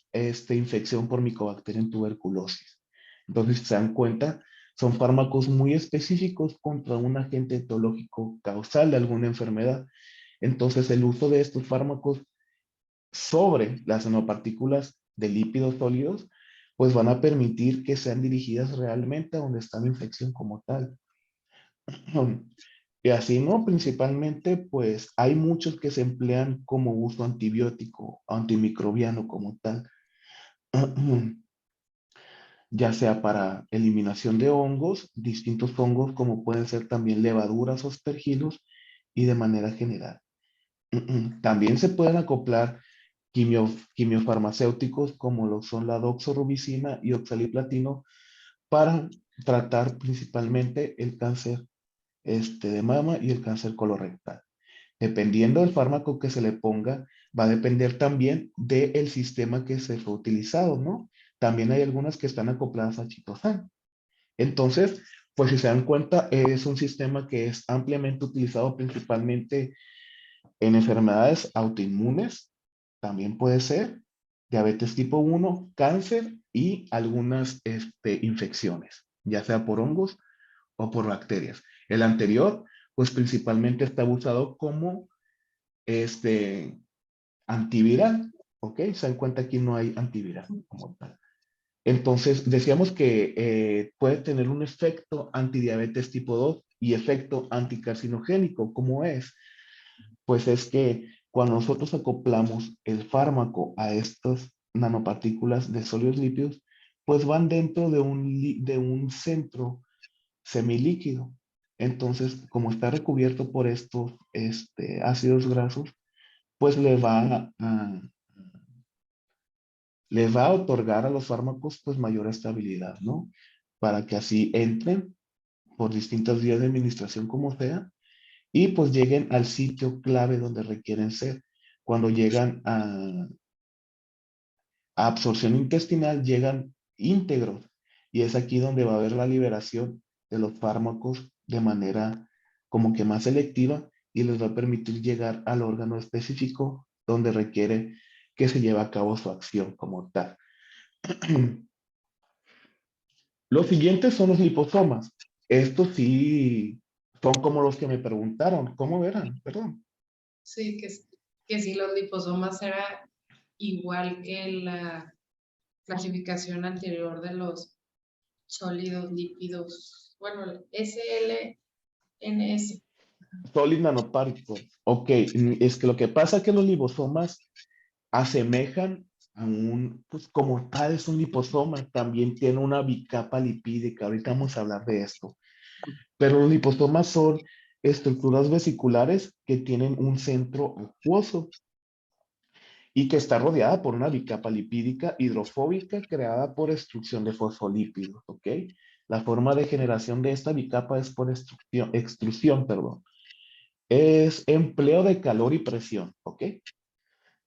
infección por Mycobacterium en tuberculosis. Entonces, si se dan cuenta, son fármacos muy específicos contra un agente etiológico causal de alguna enfermedad. Entonces, el uso de estos fármacos sobre las nanopartículas de lípidos sólidos, pues van a permitir que sean dirigidas realmente a donde está la infección como tal. Y así, ¿no? Principalmente, pues hay muchos que se emplean como uso antibiótico, antimicrobiano como tal, ya sea para eliminación de hongos, distintos hongos como pueden ser también levaduras o aspergilos y de manera general. También se pueden acoplar quimiofarmacéuticos como lo son la doxorubicina y oxaliplatino para tratar principalmente el cáncer de mama y el cáncer colorectal. Dependiendo del fármaco que se le ponga, va a depender también del sistema que se fue utilizado, ¿no? También hay algunas que están acopladas a chitosan. Entonces, pues si se dan cuenta, es un sistema que es ampliamente utilizado principalmente en enfermedades autoinmunes, también puede ser diabetes tipo 1, cáncer y algunas infecciones, ya sea por hongos o por bacterias. El anterior, pues principalmente está usado como antiviral, ¿ok? Se dan cuenta que no hay antiviral como tal. Entonces, decíamos que puede tener un efecto antidiabetes tipo 2 y efecto anticarcinogénico, ¿cómo es? Pues es que cuando nosotros acoplamos el fármaco a estas nanopartículas de sólidos lípidos, pues van dentro de un centro semilíquido. Entonces, como está recubierto por estos ácidos grasos, pues le va a otorgar a los fármacos pues mayor estabilidad, ¿no? Para que así entren por distintas vías de administración como sea y pues lleguen al sitio clave donde requieren ser. Cuando llegan a absorción intestinal, llegan íntegros y es aquí donde va a haber la liberación de los fármacos de manera como que más selectiva y les va a permitir llegar al órgano específico donde requiere que se lleve a cabo su acción como tal. Los siguientes son los liposomas. Estos sí son como los que me preguntaron. ¿Cómo eran? Perdón. Sí, que si los liposomas era igual que la clasificación anterior de los sólidos lípidos. Bueno, SLNS. Solid nanoparticles. Ok, es que lo que pasa es que los liposomas asemejan a pues como tal es un liposoma, también tiene una bicapa lipídica, ahorita vamos a hablar de esto, pero los liposomas son estructuras vesiculares que tienen un centro acuoso y que está rodeada por una bicapa lipídica hidrofóbica creada por extrusión de fosfolípidos, ¿ok? La forma de generación de esta bicapa es por extrusión, perdón. Es empleo de calor y presión, ¿ok?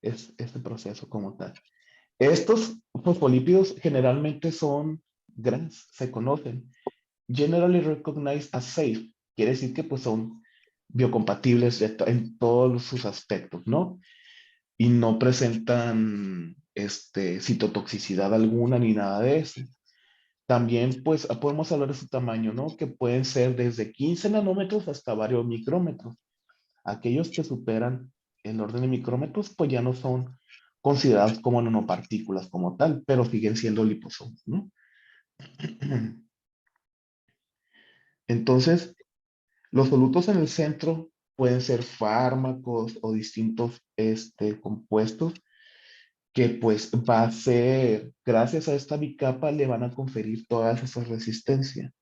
Es este proceso como tal. Estos fosfolípidos generalmente son GRAS, se conocen. Generally recognized as safe. Quiere decir que pues son biocompatibles en todos sus aspectos, ¿no? Y no presentan citotoxicidad alguna ni nada de eso. También pues podemos hablar de su tamaño, ¿no? Que pueden ser desde 15 nanómetros hasta varios micrómetros. Aquellos que superan el orden de micrómetros, pues ya no son considerados como nanopartículas como tal, pero siguen siendo liposomas, ¿no? Entonces, los solutos en el centro pueden ser fármacos o distintos compuestos que pues va a ser, gracias a esta bicapa, le van a conferir todas esas resistencias.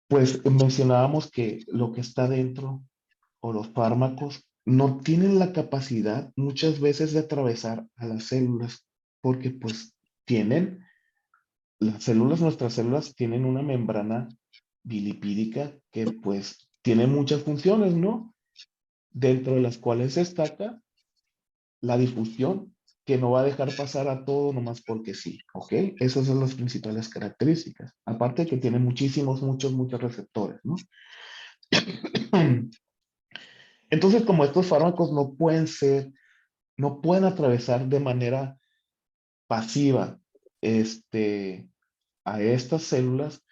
Pues mencionábamos que lo que está dentro o los fármacos no tienen la capacidad muchas veces de atravesar a las células, porque pues tienen, nuestras células tienen una membrana bilipídica que pues tiene muchas funciones, ¿no? Dentro de las cuales destaca la difusión, que no va a dejar pasar a todo nomás porque sí, ¿ok? Esas son las principales características. Aparte de que tiene muchos receptores, ¿no? Entonces, como estos fármacos no pueden atravesar de manera pasiva, a estas células,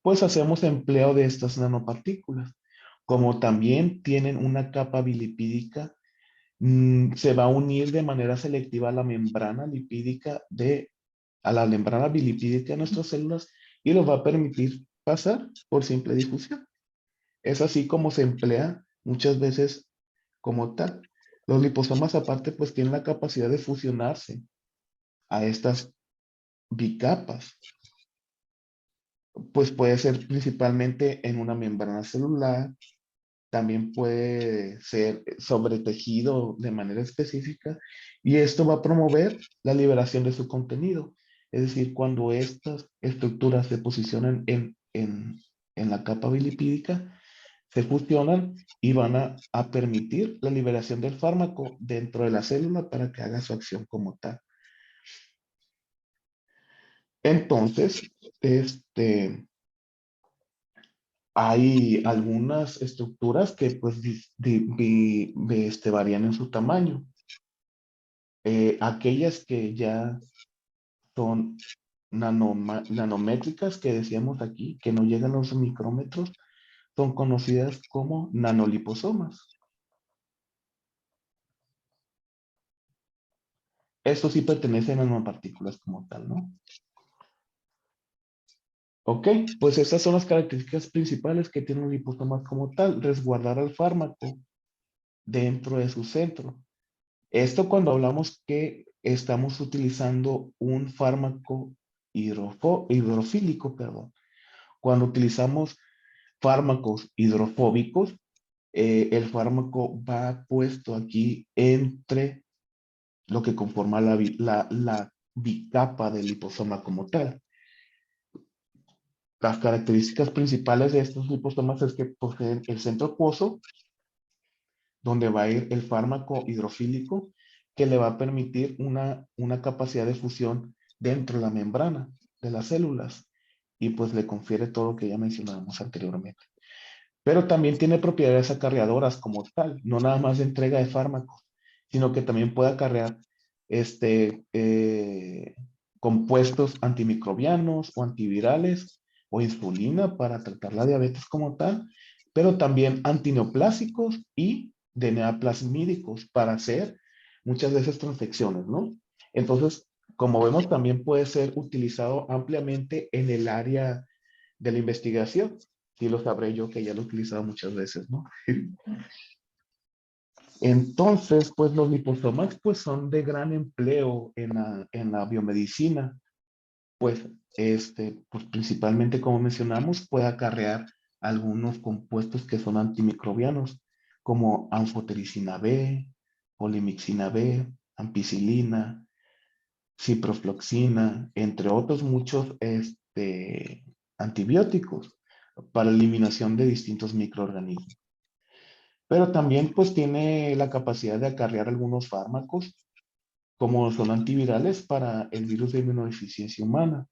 pues hacemos empleo de estas nanopartículas. Como también tienen una capa bilipídica, se va a unir de manera selectiva a la membrana lipídica a la membrana bilipídica de nuestras células y lo va a permitir pasar por simple difusión. Es así como se emplea muchas veces como tal. Los liposomas aparte pues tienen la capacidad de fusionarse a estas bicapas. Pues puede ser principalmente en una membrana celular, también puede ser sobre tejido de manera específica y esto va a promover la liberación de su contenido. Es decir, cuando estas estructuras se posicionan en la capa bilipídica, se fusionan y van a permitir la liberación del fármaco dentro de la célula para que haga su acción como tal. Entonces, hay algunas estructuras que pues varían en su tamaño. Aquellas que ya son nanométricas que decíamos aquí, que no llegan a los micrómetros, son conocidas como nanoliposomas. Estos sí pertenecen a nanopartículas como tal, ¿no? Ok, pues esas son las características principales que tiene un liposoma como tal, resguardar al fármaco dentro de su centro. Esto cuando hablamos que estamos utilizando un fármaco hidrofílico, perdón. Cuando utilizamos fármacos hidrofóbicos, el fármaco va puesto aquí entre lo que conforma la bicapa del liposoma como tal. Las características principales de estos liposomas es que poseen el centro acuoso, donde va a ir el fármaco hidrofílico, que le va a permitir una capacidad de fusión dentro de la membrana de las células y pues le confiere todo lo que ya mencionábamos anteriormente. Pero también tiene propiedades acarreadoras como tal, no nada más de entrega de fármacos, sino que también puede acarrear compuestos antimicrobianos o antivirales o insulina para tratar la diabetes como tal, pero también antineoplásicos y DNA plasmídicos para hacer muchas veces transfecciones, ¿no? Entonces, como vemos, también puede ser utilizado ampliamente en el área de la investigación. Sí lo sabré yo que ya lo he utilizado muchas veces, ¿no? Entonces, pues los liposomas pues son de gran empleo en la biomedicina. Pues, pues principalmente como mencionamos, puede acarrear algunos compuestos que son antimicrobianos, como anfotericina B, polimixina B, ampicilina, ciprofloxina, entre otros muchos antibióticos para eliminación de distintos microorganismos. Pero también pues tiene la capacidad de acarrear algunos fármacos, como son antivirales para el virus de inmunodeficiencia humana.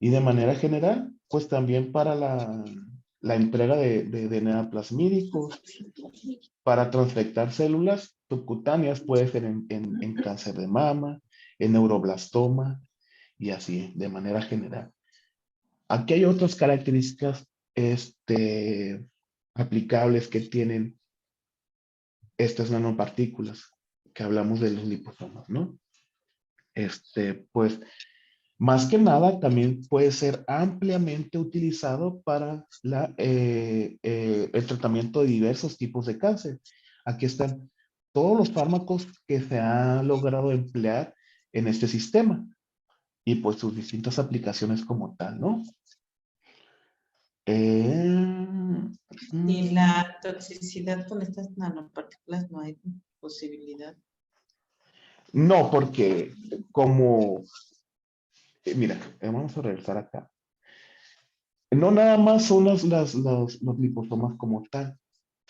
Y de manera general, pues también para la entrega de DNA plasmídicos, para transfectar células subcutáneas, puede ser en cáncer de mama, en neuroblastoma y así, de manera general. Aquí hay otras características aplicables que tienen estas nanopartículas, que hablamos de los liposomas, ¿no? Pues más que nada, también puede ser ampliamente utilizado para el tratamiento de diversos tipos de cáncer. Aquí están todos los fármacos que se ha logrado emplear en este sistema y pues sus distintas aplicaciones como tal, ¿no? Y la toxicidad con estas nanopartículas no hay posibilidad. No, porque como, mira, vamos a regresar acá. No nada más son los liposomas como tal,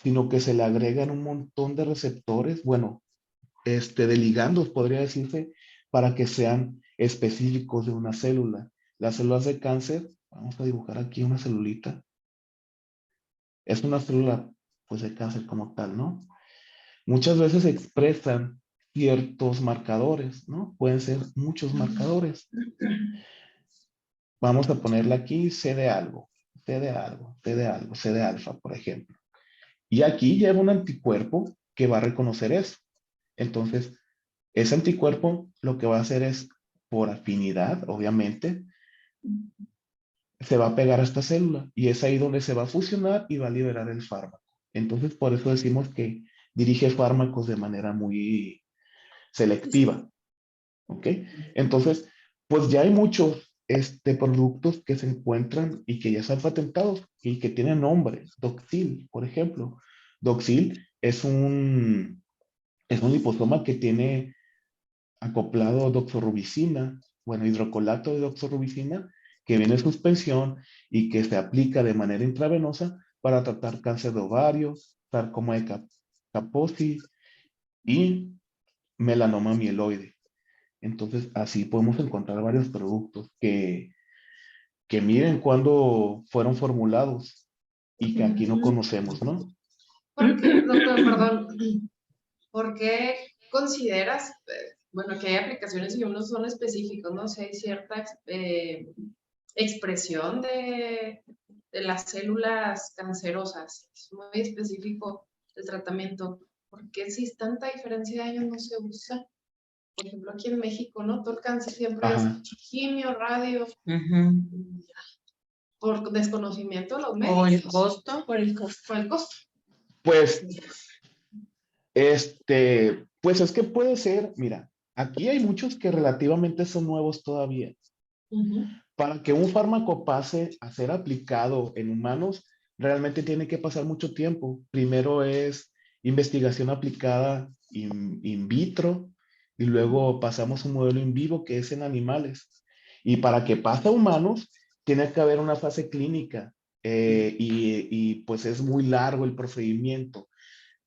sino que se le agregan un montón de receptores, bueno, de ligandos, podría decirse, para que sean específicos de una célula. Las células de cáncer, vamos a dibujar aquí una celulita. Es una célula, pues, de cáncer como tal, ¿no? Muchas veces expresan ciertos marcadores, ¿no? Pueden ser muchos marcadores. Vamos a ponerle aquí C de algo, C de algo, C de algo, C de alfa, por ejemplo. Y aquí lleva un anticuerpo que va a reconocer eso. Entonces, ese anticuerpo lo que va a hacer es, por afinidad, obviamente, se va a pegar a esta célula y es ahí donde se va a fusionar y va a liberar el fármaco. Entonces, por eso decimos que dirige fármacos de manera muy selectiva. ¿Ok? Entonces, pues ya hay muchos productos que se encuentran y que ya están patentados y que tienen nombre. Doxil, por ejemplo. Doxil es un liposoma que tiene acoplado doxorubicina, bueno, hidrocolato de doxorubicina, que viene en suspensión y que se aplica de manera intravenosa para tratar cáncer de ovario, sarcoma de Kaposi y melanoma mieloide. Entonces, así podemos encontrar varios productos que miren cuándo fueron formulados y que aquí no conocemos, ¿no? Doctor, perdón, ¿por qué consideras, bueno, que hay aplicaciones y unos son específicos, no sé, hay cierta expresión de las células cancerosas? Es muy específico el tratamiento. ¿Por qué si es tanta diferencia de años no se usa? Por ejemplo, aquí en México, ¿no? Todo el cáncer siempre Ajá. es quimio, radio, por desconocimiento de los O médicos. el costo. Por el costo. Por el costo. Pues, pues es que puede ser, mira, aquí hay muchos que relativamente son nuevos todavía. Para que un fármaco pase a ser aplicado en humanos, realmente tiene que pasar mucho tiempo. Primero es investigación aplicada in vitro y luego pasamos a un modelo in vivo que es en animales. Y para que pase a humanos, tiene que haber una fase clínica y pues es muy largo el procedimiento.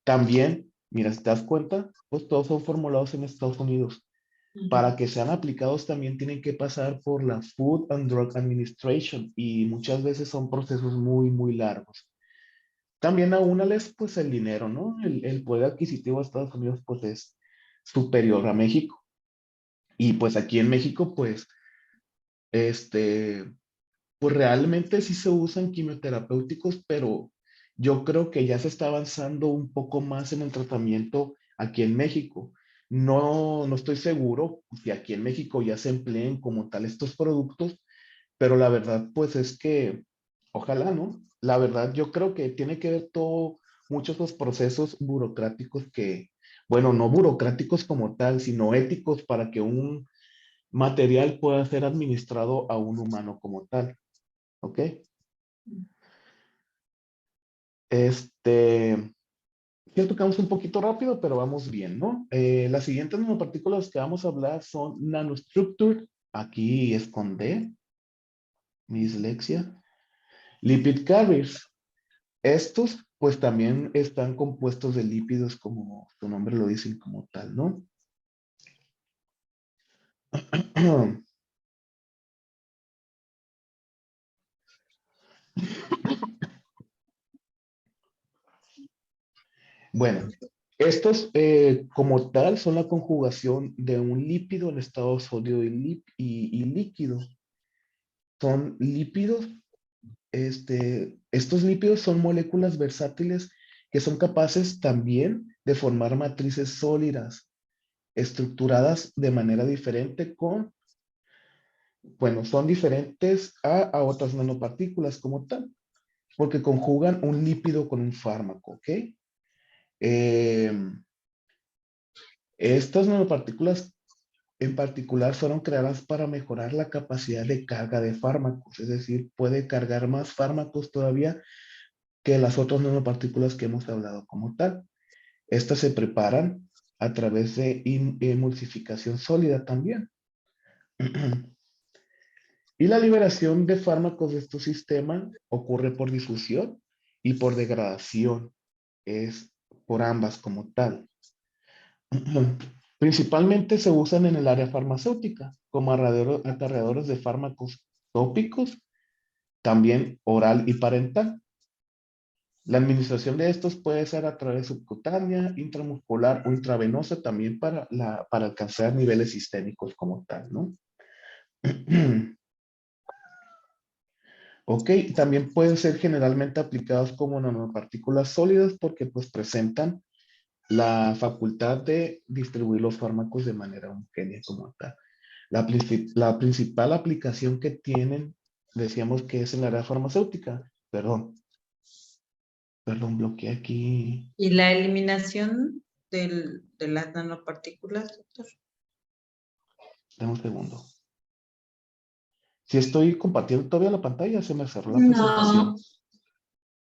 También, mira, si te das cuenta, pues todos son formulados en Estados Unidos. Para que sean aplicados también tienen que pasar por la Food and Drug Administration y muchas veces son procesos muy, muy largos. También aúnales pues el dinero, ¿no? El poder adquisitivo de Estados Unidos pues es superior a México. Y pues aquí en México pues, este, pues realmente sí se usan quimioterapéuticos, pero yo creo que ya se está avanzando un poco más en el tratamiento aquí en México. No estoy seguro si aquí en México ya se empleen como tal estos productos, pero la verdad pues es que ojalá, ¿no? La verdad yo creo que tiene que ver todo, muchos de los procesos burocráticos que, bueno, no burocráticos como tal, sino éticos para que un material pueda ser administrado a un humano como tal. ¿Ok? Siento que vamos un poquito rápido, pero vamos bien, ¿no? Las siguientes nanopartículas que vamos a hablar son nanostructure, aquí es con D, mi dislexia. Lipid carriers. Estos, pues también están compuestos de lípidos, como su nombre lo dicen como tal, ¿no? Bueno, estos como tal son la conjugación de un lípido en estado sólido y líquido. Son lípidos, estos lípidos son moléculas versátiles que son capaces también de formar matrices sólidas, estructuradas de manera diferente bueno, son diferentes a otras nanopartículas como tal, porque conjugan un lípido con un fármaco, ¿ok? Eh, Estas nanopartículas en particular fueron creadas para mejorar la capacidad de carga de fármacos, es decir, puede cargar más fármacos todavía que las otras nanopartículas que hemos hablado como tal. Estas se preparan a través de emulsificación sólida también. Y la liberación de fármacos de este sistema ocurre por difusión y por degradación, es por ambas como tal. Principalmente se usan en el área farmacéutica como acarreadores de fármacos tópicos, también oral y parental. La administración de estos puede ser a través subcutánea, intramuscular o intravenosa también para alcanzar niveles sistémicos como tal, ¿no? Ok, también pueden ser generalmente aplicados como nanopartículas sólidas porque pues presentan la facultad de distribuir los fármacos de manera homogénea como tal. La principal aplicación que tienen, decíamos que es en la área farmacéutica. Perdón, bloqueé aquí. ¿Y la eliminación de las nanopartículas, doctor? Dame un segundo. Si estoy compartiendo todavía la pantalla, se me cerró la No, presentación.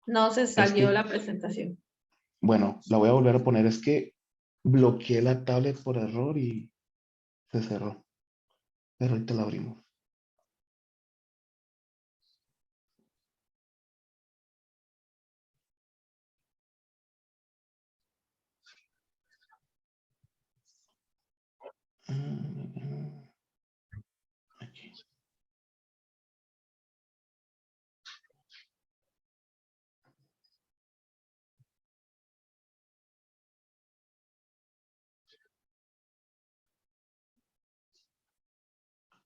no se Es salió que, la presentación. bueno, la voy a volver a poner. Es que bloqueé la tablet por error y se cerró. Pero ahorita la abrimos. Aquí.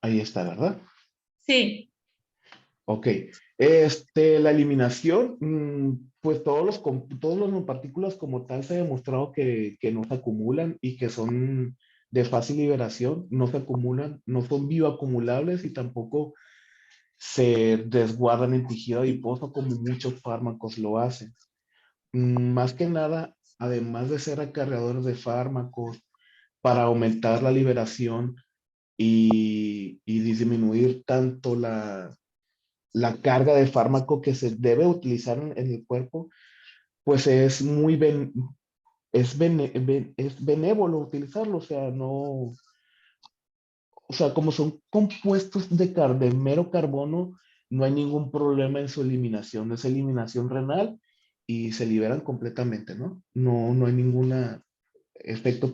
Ahí está, ¿verdad? Sí, Ok. La eliminación, pues todos los partículas como tal se ha demostrado que no se acumulan y que son de fácil liberación, no se acumulan, no son bioacumulables y tampoco se desguardan en tejido adiposo como muchos fármacos lo hacen. Más que nada, además de ser acarreadores de fármacos, para aumentar la liberación y disminuir tanto la carga de fármaco que se debe utilizar en el cuerpo, pues es es benévolo utilizarlo, o sea, no, o sea, como son compuestos de mero carbono, no hay ningún problema en su eliminación, es eliminación renal y se liberan completamente, ¿no? No hay ningún efecto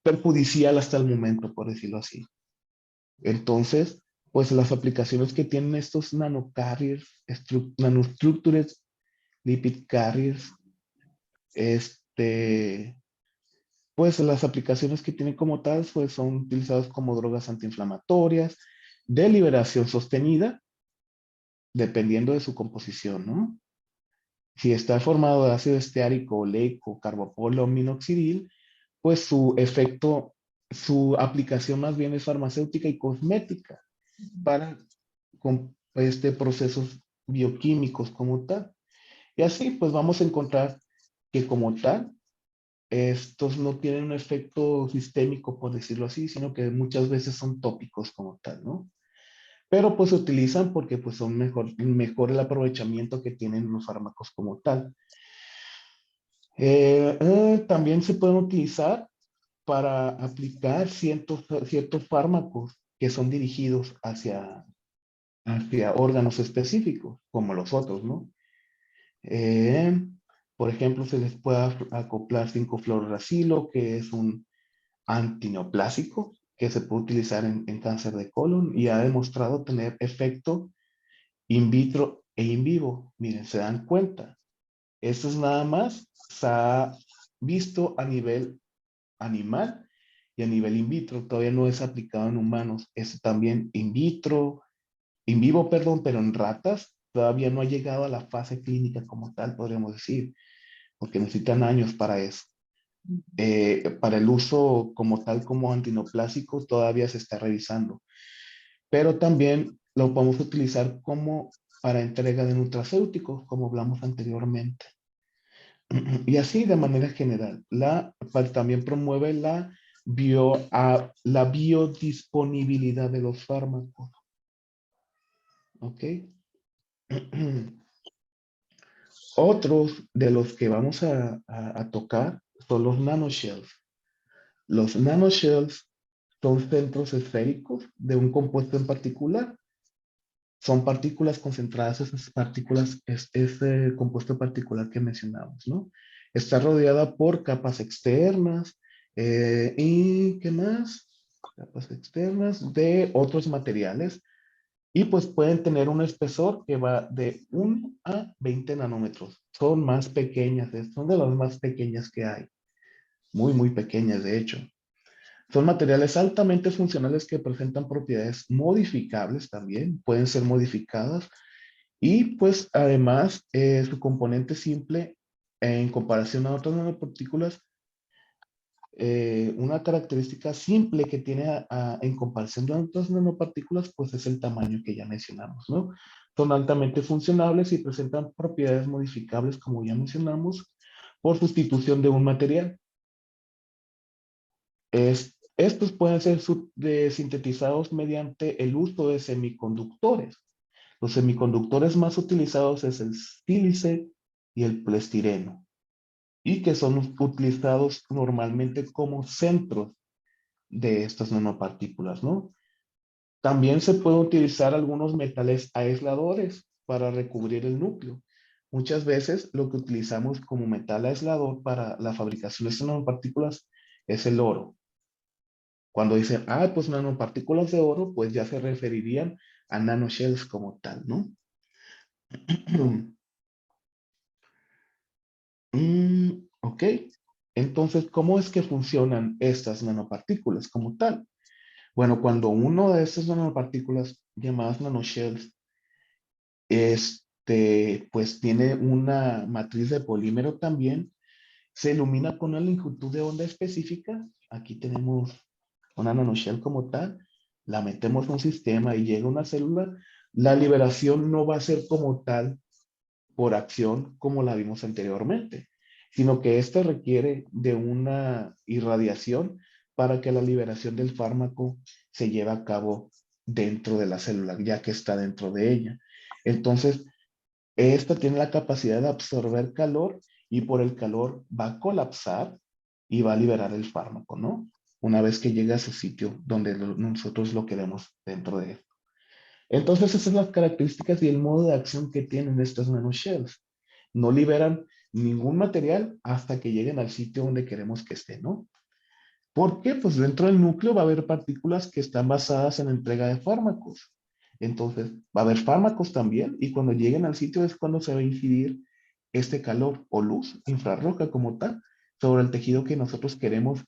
perjudicial hasta el momento, por decirlo así. Entonces, pues las aplicaciones que tienen estos nanocarriers, nanostructures, lipid carriers, pues las aplicaciones que tienen como tal, pues son utilizadas como drogas antiinflamatorias, de liberación sostenida, dependiendo de su composición, ¿no? Si está formado de ácido esteárico, oleico, carbopolo o minoxidil, pues su efecto, su aplicación más bien es farmacéutica y cosmética para procesos bioquímicos como tal. Y así pues vamos a encontrar que como tal, estos no tienen un efecto sistémico, por decirlo así, sino que muchas veces son tópicos como tal, ¿no? Pero pues se utilizan porque pues son mejor el aprovechamiento que tienen los fármacos como tal. También se pueden utilizar para aplicar ciertos fármacos que son dirigidos hacia órganos específicos, como los otros, ¿no? Eh, por ejemplo, se les puede acoplar 5-fluoruracilo, que es un antineoplásico que se puede utilizar en cáncer de colon y ha demostrado tener efecto in vitro e in vivo. Miren, se dan cuenta. Esto es nada más, se ha visto a nivel animal y a nivel in vitro. Todavía no es aplicado en humanos. Esto también in vitro, in vivo, perdón, pero en ratas todavía no ha llegado a la fase clínica como tal, podríamos decir, porque necesitan años para eso. Para el uso como tal como antineoplásico todavía se está revisando, pero también lo podemos utilizar como para entrega de nutracéuticos, como hablamos anteriormente. Y así de manera general, también promueve la biodisponibilidad de los fármacos. ¿Ok? Otros de los que vamos a tocar son los nanoshells. Los nanoshells son centros esféricos de un compuesto en particular. Son partículas concentradas, esas partículas, ese compuesto particular que mencionamos, ¿no? Está rodeada por capas externas y ¿qué más? Capas externas de otros materiales y pues pueden tener un espesor que va de 1 a 20 nanómetros. Son más pequeñas, son de las más pequeñas que hay. Muy, muy pequeñas, de hecho. Son materiales altamente funcionales que presentan propiedades modificables también, pueden ser modificadas y pues además su componente simple en comparación a otras nanopartículas, una característica simple que tiene en comparación de otras nanopartículas pues es el tamaño que ya mencionamos, ¿no? Son altamente funcionables y presentan propiedades modificables como ya mencionamos por sustitución de un material. Estos pueden ser sintetizados mediante el uso de semiconductores. Los semiconductores más utilizados es el sílice y el poliestireno, y que son utilizados normalmente como centros de estas nanopartículas, ¿no? También se pueden utilizar algunos metales aisladores para recubrir el núcleo. Muchas veces lo que utilizamos como metal aislador para la fabricación de estas nanopartículas es el oro. Cuando dicen, pues nanopartículas de oro, pues ya se referirían a nanoshells como tal, ¿no? Ok. Entonces, ¿cómo es que funcionan estas nanopartículas como tal? Bueno, cuando uno de estas nanopartículas llamadas nanoshells, pues tiene una matriz de polímero también, se ilumina con una longitud de onda específica. Aquí tenemos una nanoshell como tal, la metemos en un sistema y llega una célula, la liberación no va a ser como tal por acción como la vimos anteriormente, sino que esta requiere de una irradiación para que la liberación del fármaco se lleve a cabo dentro de la célula, ya que está dentro de ella. Entonces, esta tiene la capacidad de absorber calor y por el calor va a colapsar y va a liberar el fármaco, ¿no? Una vez que llega a ese sitio donde nosotros lo queremos dentro de él. Entonces, esas son las características y el modo de acción que tienen estas nanoshells. No liberan ningún material hasta que lleguen al sitio donde queremos que esté, ¿no? ¿Por qué? Pues dentro del núcleo va a haber partículas que están basadas en la entrega de fármacos. Entonces, va a haber fármacos también y cuando lleguen al sitio es cuando se va a incidir este calor o luz infrarroja como tal sobre el tejido que nosotros queremos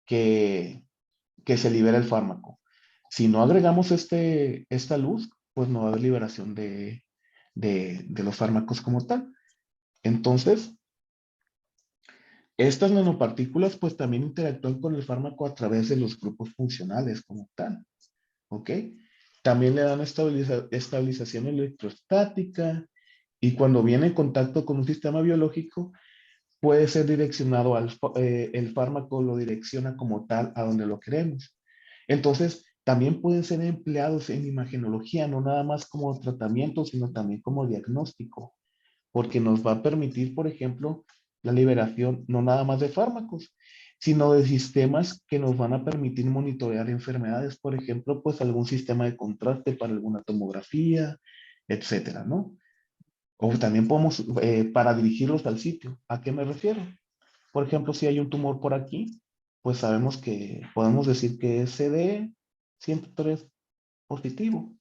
que, que se libere el fármaco. Si no agregamos esta luz, pues no va a haber liberación de los fármacos como tal. Entonces, estas nanopartículas pues también interactúan con el fármaco a través de los grupos funcionales como tal, ¿ok? También le dan estabilización electrostática y cuando viene en contacto con un sistema biológico puede ser direccionado el fármaco lo direcciona como tal a donde lo queremos. Entonces, también pueden ser empleados en imagenología, no nada más como tratamiento, sino también como diagnóstico, porque nos va a permitir, por ejemplo, la liberación no nada más de fármacos, sino de sistemas que nos van a permitir monitorear enfermedades, por ejemplo, pues algún sistema de contraste para alguna tomografía, etcétera, ¿no? O también podemos, para dirigirlos al sitio. ¿A qué me refiero? Por ejemplo, si hay un tumor por aquí, pues sabemos que podemos decir que es CD103 positivo.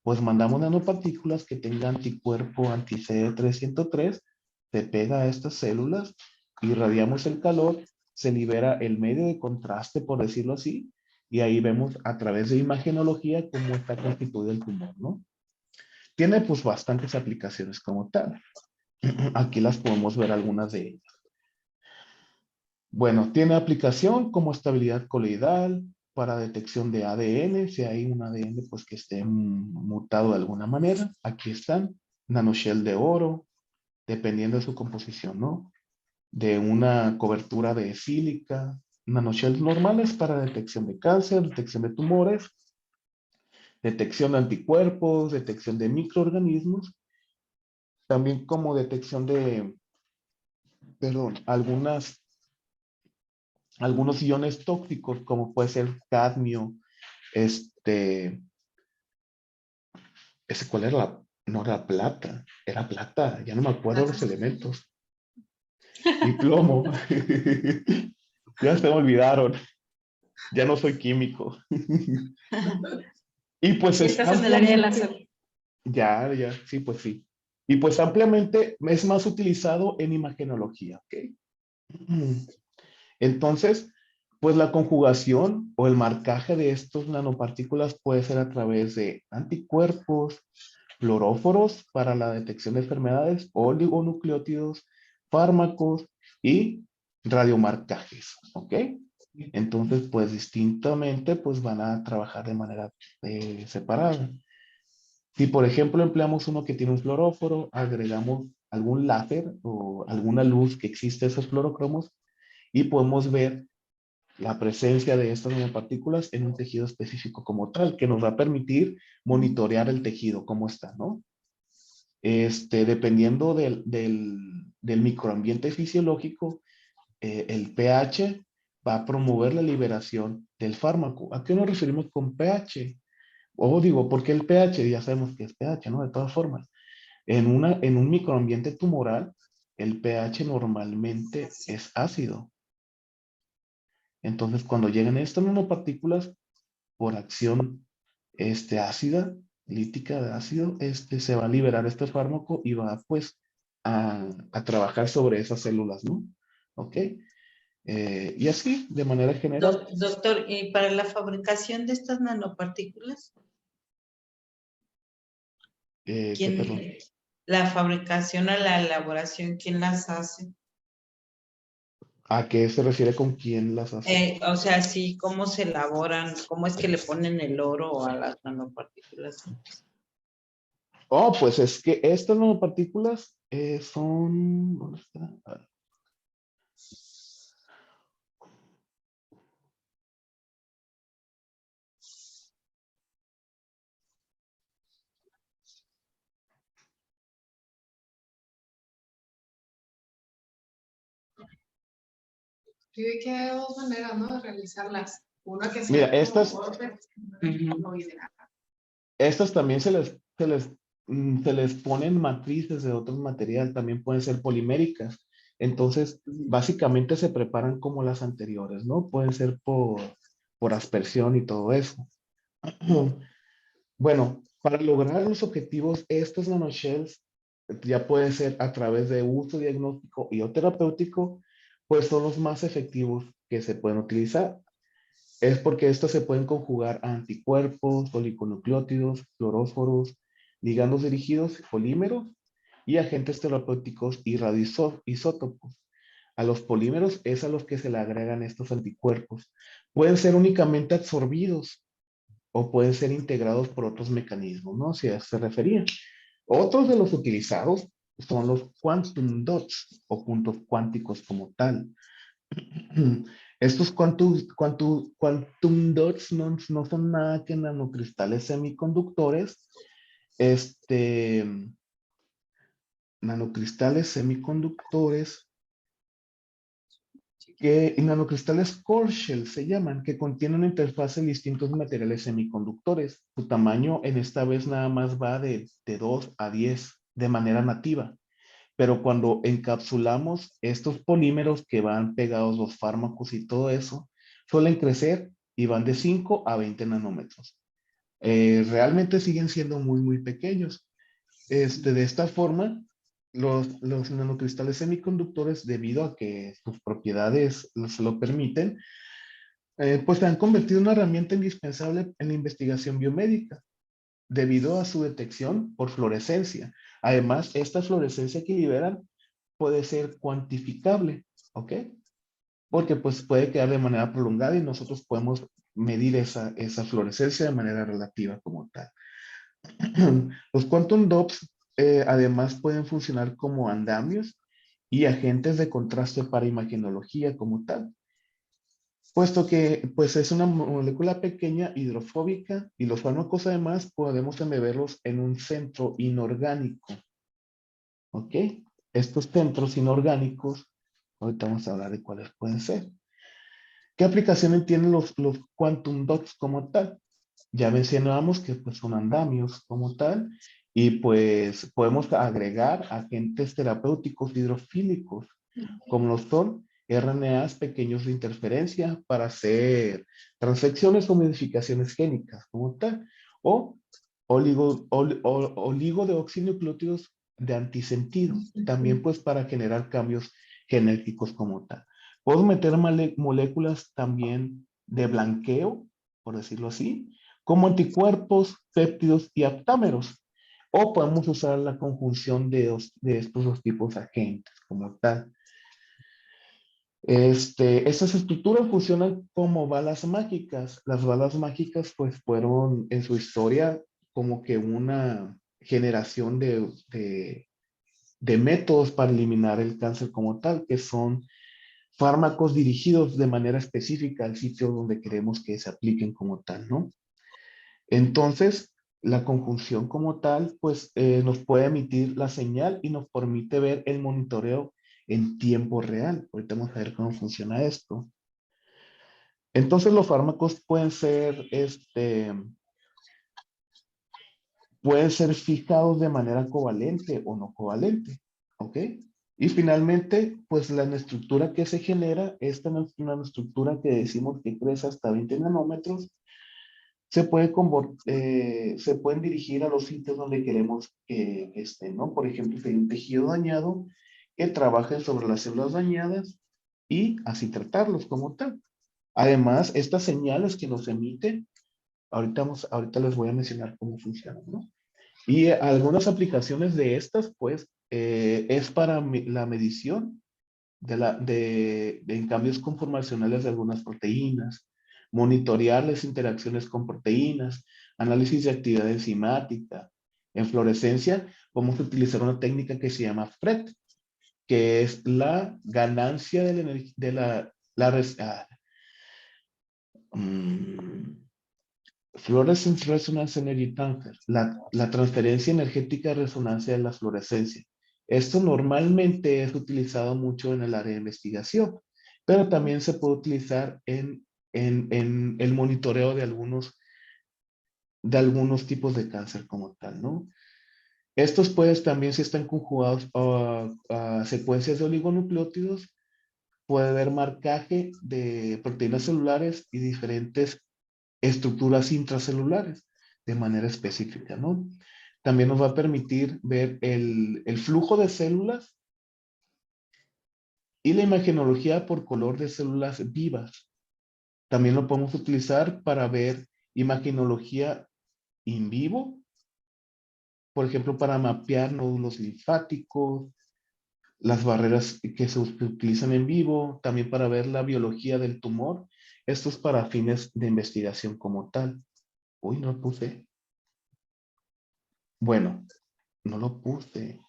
Pues mandamos nanopartículas que tengan anticuerpo anti-CD303, se pega a estas células, irradiamos el calor, se libera el medio de contraste, por decirlo así, y ahí vemos a través de imagenología cómo está constituido el tumor, ¿no? Tiene pues bastantes aplicaciones como tal. Aquí las podemos ver algunas de ellas. Bueno, tiene aplicación como estabilidad coloidal para detección de ADN, si hay un ADN pues que esté mutado de alguna manera. Aquí están, nanoshell de oro, dependiendo de su composición, ¿no? De una cobertura de sílica, nanoshells normales para detección de cáncer, detección de tumores, detección de anticuerpos, detección de microorganismos, también como detección de, perdón, algunos iones tóxicos, como puede ser cadmio, este, ¿cuál era no era plata, era plata, ya no me acuerdo los elementos. y plomo. Ya se me olvidaron, ya no soy químico. Y pues es Estás en el área de la ampliamente, salud. ya, sí, pues sí. Y pues ampliamente es más utilizado en imagenología, ¿ok? Entonces, pues la conjugación o el marcaje de estos nanopartículas puede ser a través de anticuerpos, fluoróforos para la detección de enfermedades, oligonucleótidos, fármacos y radiomarcajes, ¿ok? Entonces, pues distintamente, pues van a trabajar de manera separada. Si, por ejemplo, empleamos uno que tiene un fluoróforo, agregamos algún láser o alguna luz que existe en esos fluorocromos y podemos ver la presencia de estas nanopartículas en un tejido específico como tal, que nos va a permitir monitorear el tejido, cómo está, ¿no? Dependiendo del microambiente fisiológico, el pH va a promover la liberación del fármaco. ¿A qué nos referimos con pH? O digo, ¿por qué el pH? Ya sabemos que es pH, ¿no? De todas formas. En un microambiente tumoral, el pH normalmente es ácido. Entonces, cuando llegan estas nanopartículas por acción ácida, lítica de ácido, se va a liberar este fármaco y va pues a trabajar sobre esas células, ¿no? ¿Ok? Y así, de manera general. Doctor, ¿y para la fabricación de estas nanopartículas? ¿Qué, perdón? La fabricación a la elaboración, ¿quién las hace? ¿A qué se refiere con quién las hace? O sea, sí, ¿cómo se elaboran? ¿Cómo es que le ponen el oro a las nanopartículas? Oh, pues es que estas nanopartículas son... ¿Dónde está? A ver. Yo vi que hay dos maneras, ¿no? De realizarlas. Una que Mira, sea como golpe, lo ideal. estas también se les ponen matrices de otro material, también pueden ser poliméricas. Entonces, básicamente se preparan como las anteriores, ¿no? Pueden ser por aspersión y todo eso. Bueno, para lograr los objetivos, estos nanoshells ya puede ser a través de uso diagnóstico y o terapéutico, pues son los más efectivos que se pueden utilizar. Es porque estos se pueden conjugar a anticuerpos, oligonucleótidos, fluoróforos, ligandos dirigidos, polímeros y agentes terapéuticos y radioisótopos. A los polímeros es a los que se le agregan estos anticuerpos. Pueden ser únicamente absorbidos o pueden ser integrados por otros mecanismos, ¿no? Si a eso se refería. Otros de los utilizados son los quantum dots o puntos cuánticos como tal. Estos quantum dots no son nada que nanocristales semiconductores, este, nanocristales semiconductores y nanocristales core shell se llaman, que contienen una interfaz en distintos materiales semiconductores. Su tamaño en esta vez nada más va de 2 a 10 de manera nativa. Pero cuando encapsulamos estos polímeros que van pegados los fármacos y todo eso, suelen crecer y van de 5 a 20 nanómetros. Realmente siguen siendo muy pequeños. De esta forma, los nanocristales semiconductores, debido a que sus propiedades se lo permiten, pues se han convertido en una herramienta indispensable en la investigación biomédica debido a su detección por fluorescencia. Además, esta fluorescencia que liberan puede ser cuantificable, ¿ok? Porque pues puede quedar de manera prolongada y nosotros podemos medir esa fluorescencia de manera relativa como tal. Los quantum dots además pueden funcionar como andamios y agentes de contraste para imagenología como tal, puesto que pues es una molécula pequeña hidrofóbica y los fármacos además podemos embeberlos en un centro inorgánico, ¿ok? Estos centros inorgánicos, ahorita vamos a hablar de cuáles pueden ser. ¿Qué aplicaciones tienen los quantum dots como tal? Ya mencionábamos que pues, son andamios como tal y pues podemos agregar agentes terapéuticos hidrofílicos. como lo son RNAs pequeños de interferencia para hacer transfecciones o modificaciones génicas como tal, o oligodeoxinucleótidos de antisentido, también pues para generar cambios genéticos como tal. Puedo meter moléculas también de blanqueo, por decirlo así, como anticuerpos, péptidos y aptámeros. O podemos usar la conjunción de estos dos tipos de agentes como tal. Estas estructuras funcionan como balas mágicas. Las balas mágicas pues fueron en su historia como que una generación de métodos para eliminar el cáncer como tal, que son fármacos dirigidos de manera específica al sitio donde queremos que se apliquen como tal, ¿no? Entonces, la conjunción como tal, pues nos puede emitir la señal y nos permite ver el monitoreo en tiempo real. Ahorita vamos a ver cómo funciona esto. Entonces, los fármacos pueden ser fijados de manera covalente o no covalente, ¿ok? Y finalmente, pues la estructura que se genera, esta es una estructura que decimos que crece hasta 20 nanómetros, se pueden dirigir a los sitios donde queremos que estén, ¿no? Por ejemplo, si hay un tejido dañado, que trabajen sobre las células dañadas y así tratarlos como tal. Además, estas señales que nos emiten, ahorita les voy a mencionar cómo funcionan, ¿no? Y algunas aplicaciones de estas, pues, es para la medición de cambios conformacionales de algunas proteínas, monitorear las interacciones con proteínas, análisis de actividad enzimática. En fluorescencia, vamos a utilizar una técnica que se llama FRET, que es la ganancia de la energía, de Fluorescence Resonance Energy Transfer, la transferencia energética de resonancia de la fluorescencia. Esto normalmente es utilizado mucho en el área de investigación, pero también se puede utilizar en el monitoreo de algunos tipos de cáncer como tal, ¿no? Estos pues también si están conjugados a secuencias de oligonucleótidos, puede haber marcaje de proteínas celulares y diferentes estructuras intracelulares de manera específica, ¿no? También nos va a permitir ver el flujo de células y la imagenología por color de células vivas. También lo podemos utilizar para ver imagenología in vivo, por ejemplo, para mapear nódulos linfáticos, las barreras que se utilizan en vivo, también para ver la biología del tumor. Esto es para fines de investigación como tal. Uy, no lo puse. Bueno, no lo puse.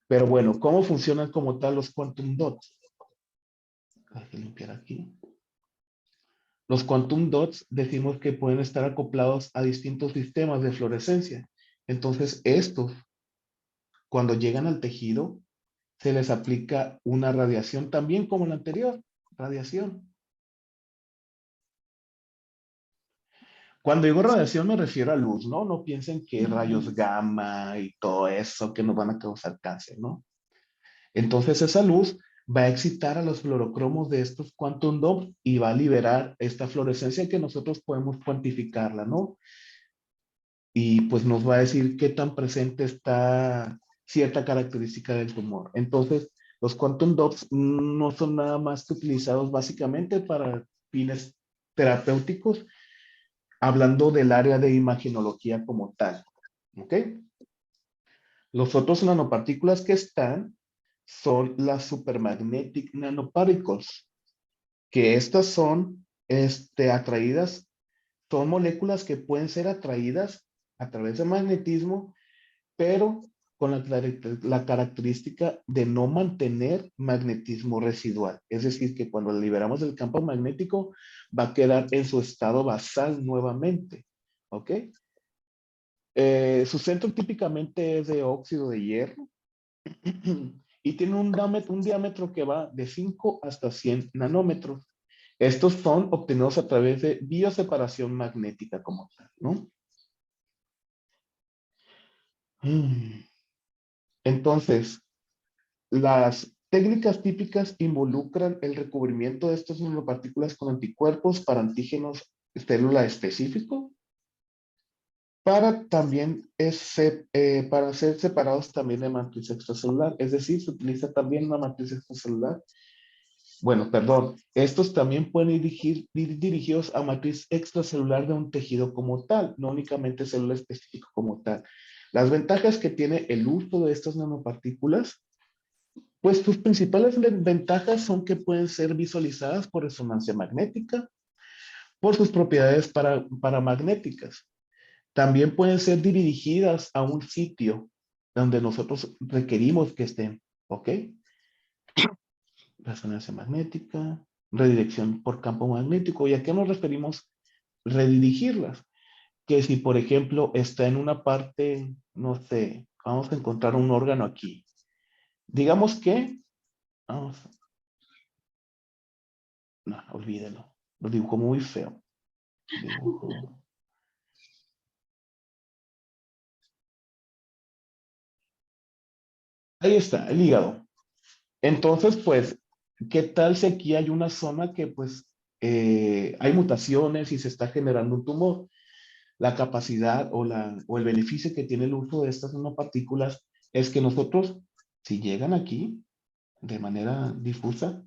Pero bueno, ¿cómo funcionan como tal los quantum dots? Hay que limpiar aquí. Los quantum dots decimos que pueden estar acoplados a distintos sistemas de fluorescencia. Entonces, estos, cuando llegan al tejido, se les aplica una radiación también como la anterior, radiación. Cuando digo radiación me refiero a luz, ¿no? No piensen que rayos gamma y todo eso que nos van a causar cáncer, ¿no? Entonces esa luz va a excitar a los fluorocromos de estos quantum dots y va a liberar esta fluorescencia que nosotros podemos cuantificarla, ¿no? Y pues nos va a decir qué tan presente está cierta característica del tumor. Entonces, los quantum dots no son nada más que utilizados básicamente para fines terapéuticos, hablando del área de imagenología como tal. ¿Ok? Los otros nanopartículas que están son las supermagnetic nanoparticles, que estas son atraídas, son moléculas que pueden ser atraídas a través del magnetismo, pero con la característica de no mantener magnetismo residual. Es decir, que cuando la liberamos del campo magnético va a quedar en su estado basal nuevamente. ¿Ok? Su centro típicamente es de óxido de hierro y tiene un diámetro que va de 5 hasta 100 nanómetros. Estos son obtenidos a través de bioseparación magnética como tal, ¿no? Entonces, las Técnicas típicas involucran el recubrimiento de estas nanopartículas con anticuerpos para antígenos célula específico, para también para ser separados también de matriz extracelular, es decir, se utiliza también una matriz extracelular. Bueno, perdón, estos también pueden ir dirigidos a matriz extracelular de un tejido como tal, no únicamente célula específica como tal. Las ventajas que tiene el uso de estas nanopartículas, pues sus principales ventajas son que pueden ser visualizadas por resonancia magnética, por sus propiedades paramagnéticas. También pueden ser dirigidas a un sitio donde nosotros requerimos que estén, ¿ok? Resonancia magnética, redirección por campo magnético. ¿Y a qué nos referimos redirigirlas? Que si, por ejemplo, está en una parte, no sé, vamos a encontrar un órgano aquí. Digamos que, vamos, no, olvídelo. Lo dibujo muy feo. Dibujo. Ahí está, el hígado. Entonces, pues, ¿qué tal si aquí hay una zona que, pues, hay mutaciones y se está generando un tumor? La capacidad o el beneficio que tiene el uso de estas nanopartículas es que nosotros, si llegan aquí de manera difusa,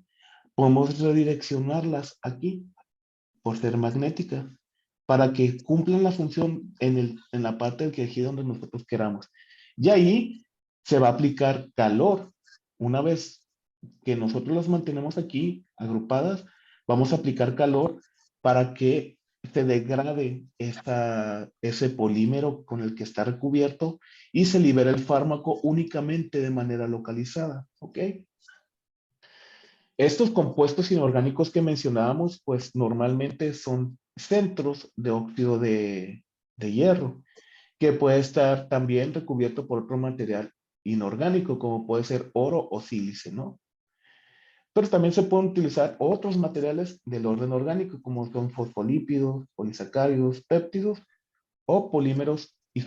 podemos redireccionarlas aquí por ser magnéticas para que cumplan la función en la parte del tejido donde nosotros queramos. Y ahí se va a aplicar calor. Una vez que nosotros las mantenemos aquí agrupadas, vamos a aplicar calor para que se degrade ese polímero con el que está recubierto y se libera el fármaco únicamente de manera localizada, ¿ok? Estos compuestos inorgánicos que mencionábamos, pues normalmente son centros de óxido de hierro, que puede estar también recubierto por otro material inorgánico, como puede ser oro o sílice, ¿no? Pero también se pueden utilizar otros materiales del orden orgánico, como son fosfolípidos, polisacáridos, péptidos o polímeros y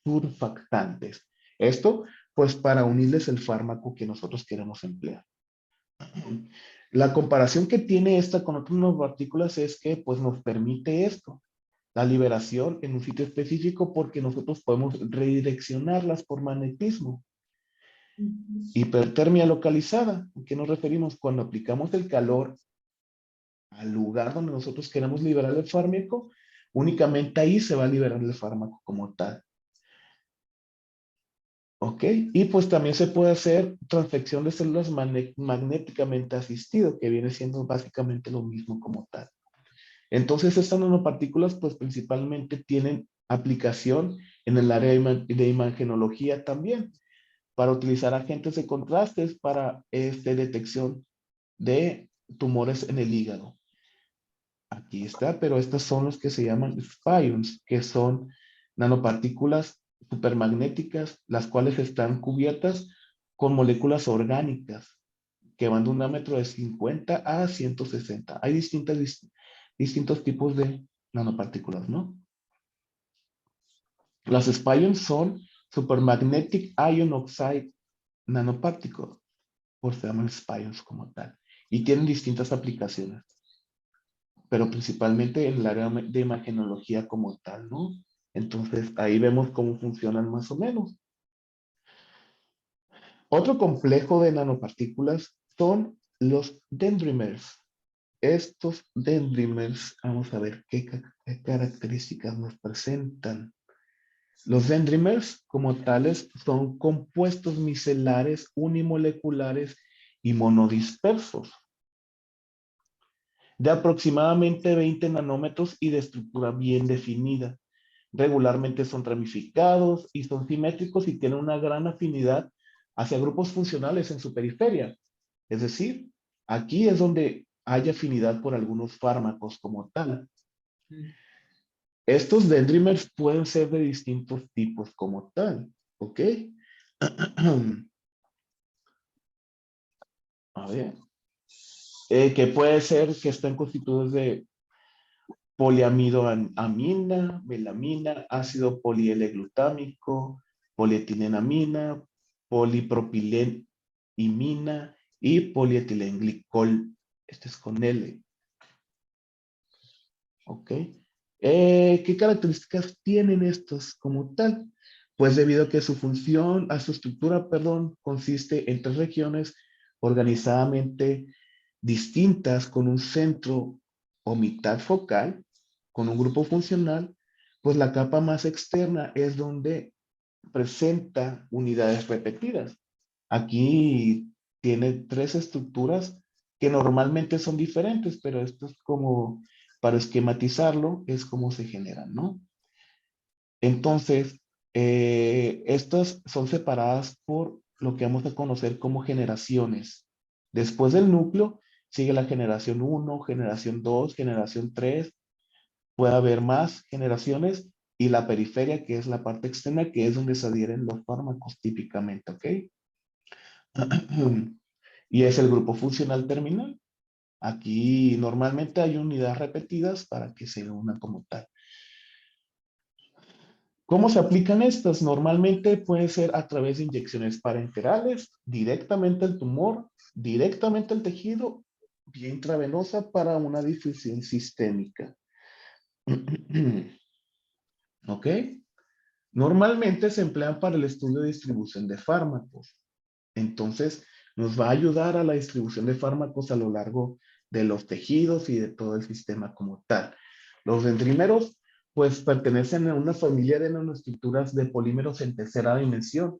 surfactantes. Esto, pues, para unirles el fármaco que nosotros queremos emplear. La comparación que tiene esta con otras nanopartículas es que, pues, nos permite esto, la liberación en un sitio específico, porque nosotros podemos redireccionarlas por magnetismo. Hipertermia localizada. ¿A qué nos referimos? Cuando aplicamos el calor al lugar donde nosotros queremos liberar el fármaco, únicamente ahí se va a liberar el fármaco como tal. ¿Ok? Y pues también se puede hacer transfección de células magnéticamente asistido, que viene siendo básicamente lo mismo como tal. Entonces estas nanopartículas pues principalmente tienen aplicación en el área de imagenología también, para utilizar agentes de contrastes para detección de tumores en el hígado. Aquí está, pero estos son los que se llaman spions, que son nanopartículas supermagnéticas, las cuales están cubiertas con moléculas orgánicas que van de un diámetro de 50 a 160. Hay distintos tipos de nanopartículas, ¿no? Las spions son supermagnetic ion oxide nanoparticles, por se llaman spions como tal, y tienen distintas aplicaciones, pero principalmente en el área de imagenología como tal, ¿no? Entonces ahí vemos cómo funcionan más o menos. Otro complejo de nanopartículas son los dendrimers. Estos dendrimers, vamos a ver qué características nos presentan. Los dendrimers, como tales, son compuestos micelares unimoleculares y monodispersos, de aproximadamente 20 nanómetros y de estructura bien definida. Regularmente son ramificados y son simétricos y tienen una gran afinidad hacia grupos funcionales en su periferia. Es decir, aquí es donde hay afinidad por algunos fármacos como tal. Estos dendrimers pueden ser de distintos tipos como tal, ¿ok? A ver. Que puede ser que estén constituidos de poliamidoamina, melamina, ácido poliL-glutámico, polietilenamina, polipropileno imina y polietilenglicol. Este es con L. ¿Ok? ¿Qué características tienen estos como tal? Pues debido a que su función, a su estructura, perdón, consiste en 3 regiones organizadamente distintas con un centro o mitad focal, con un grupo funcional, pues la capa más externa es donde presenta unidades repetidas. Aquí tiene 3 estructuras que normalmente son diferentes, pero esto es como, para esquematizarlo, es como se generan, ¿no? Entonces, estas son separadas por lo que vamos a conocer como generaciones. Después del núcleo, sigue la generación 1, generación 2, generación 3. Puede haber más generaciones y la periferia, que es la parte externa, que es donde se adhieren los fármacos típicamente, ¿ok? Y es el grupo funcional terminal. Aquí normalmente hay unidades repetidas para que se una como tal. ¿Cómo se aplican estas? Normalmente puede ser a través de inyecciones parenterales, directamente al tumor, directamente al tejido, vía intravenosa para una difusión sistémica. ¿Ok? Normalmente se emplean para el estudio de distribución de fármacos. Entonces, nos va a ayudar a la distribución de fármacos a lo largo de los tejidos y de todo el sistema como tal. Los dendrímeros, pues, pertenecen a una familia de nanoestructuras de polímeros en tercera dimensión,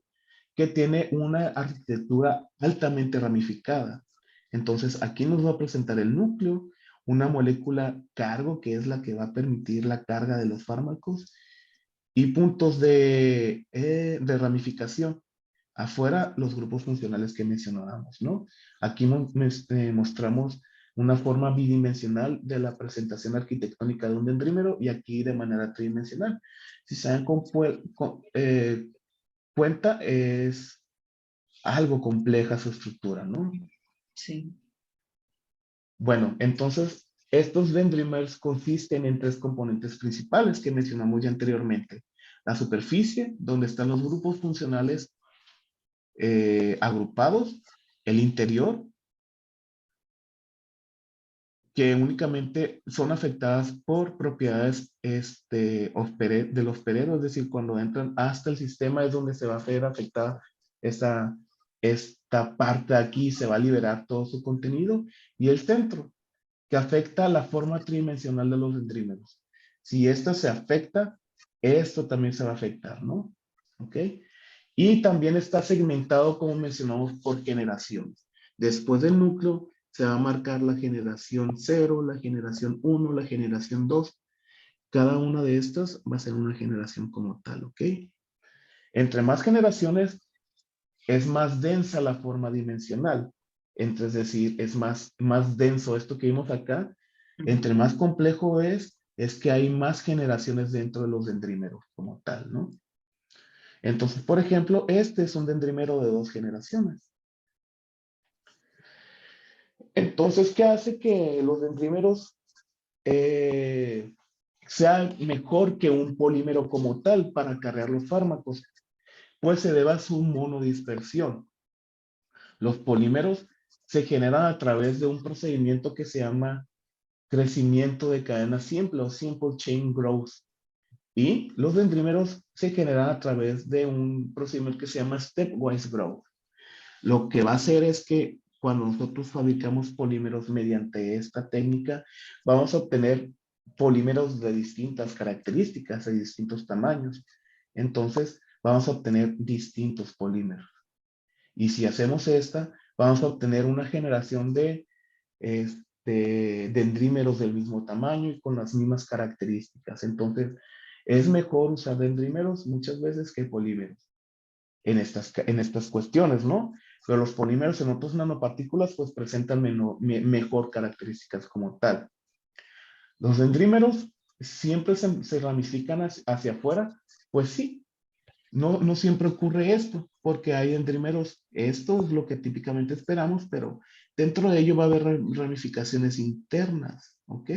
que tiene una arquitectura altamente ramificada. Entonces, aquí nos va a presentar el núcleo, una molécula cargo, que es la que va a permitir la carga de los fármacos, y puntos de ramificación. Afuera, los grupos funcionales que mencionábamos, ¿no? Aquí mostramos una forma bidimensional de la presentación arquitectónica de un dendrímero y aquí de manera tridimensional. Si se dan cuenta, es algo compleja su estructura, ¿no? Sí. Bueno, entonces, estos dendrimers consisten en 3 componentes principales que mencionamos ya anteriormente. La superficie, donde están los grupos funcionales agrupados, el interior, que únicamente son afectadas por propiedades del hospedero, es decir, cuando entran hasta el sistema es donde se va a ver afectada esta parte de aquí, se va a liberar todo su contenido, y el centro, que afecta la forma tridimensional de los dendrímeros. Si esta se afecta, esto también se va a afectar, ¿no? ¿Ok? Y también está segmentado, como mencionamos, por generaciones. Después del núcleo se va a marcar la generación 0, la generación 1, la generación 2. Cada una de estas va a ser una generación como tal, ¿ok? Entre más generaciones, es más densa la forma dimensional. Es decir, es más denso esto que vimos acá. Entre más complejo es que hay más generaciones dentro de los dendrímeros como tal, ¿no? Entonces, por ejemplo, este es un dendrímero de 2 generaciones. Entonces, ¿qué hace que los dendrímeros sean mejor que un polímero como tal para cargar los fármacos? Pues se debe a su monodispersión. Los polímeros se generan a través de un procedimiento que se llama crecimiento de cadena simple o simple chain growth. Y los dendrímeros se generan a través de un procedimiento que se llama stepwise growth. Lo que va a hacer es que cuando nosotros fabricamos polímeros mediante esta técnica, vamos a obtener polímeros de distintas características, de distintos tamaños. Entonces, vamos a obtener distintos polímeros. Y si hacemos esta, vamos a obtener una generación de dendrímeros del mismo tamaño y con las mismas características. Entonces, es mejor usar dendrímeros muchas veces que polímeros en estas cuestiones, ¿no? Pero los polímeros en otras nanopartículas pues presentan mejor características como tal. Los dendrímeros siempre se ramifican hacia afuera, pues sí, no siempre ocurre esto, porque hay dendrímeros, esto es lo que típicamente esperamos, pero dentro de ello va a haber ramificaciones internas, ¿ok?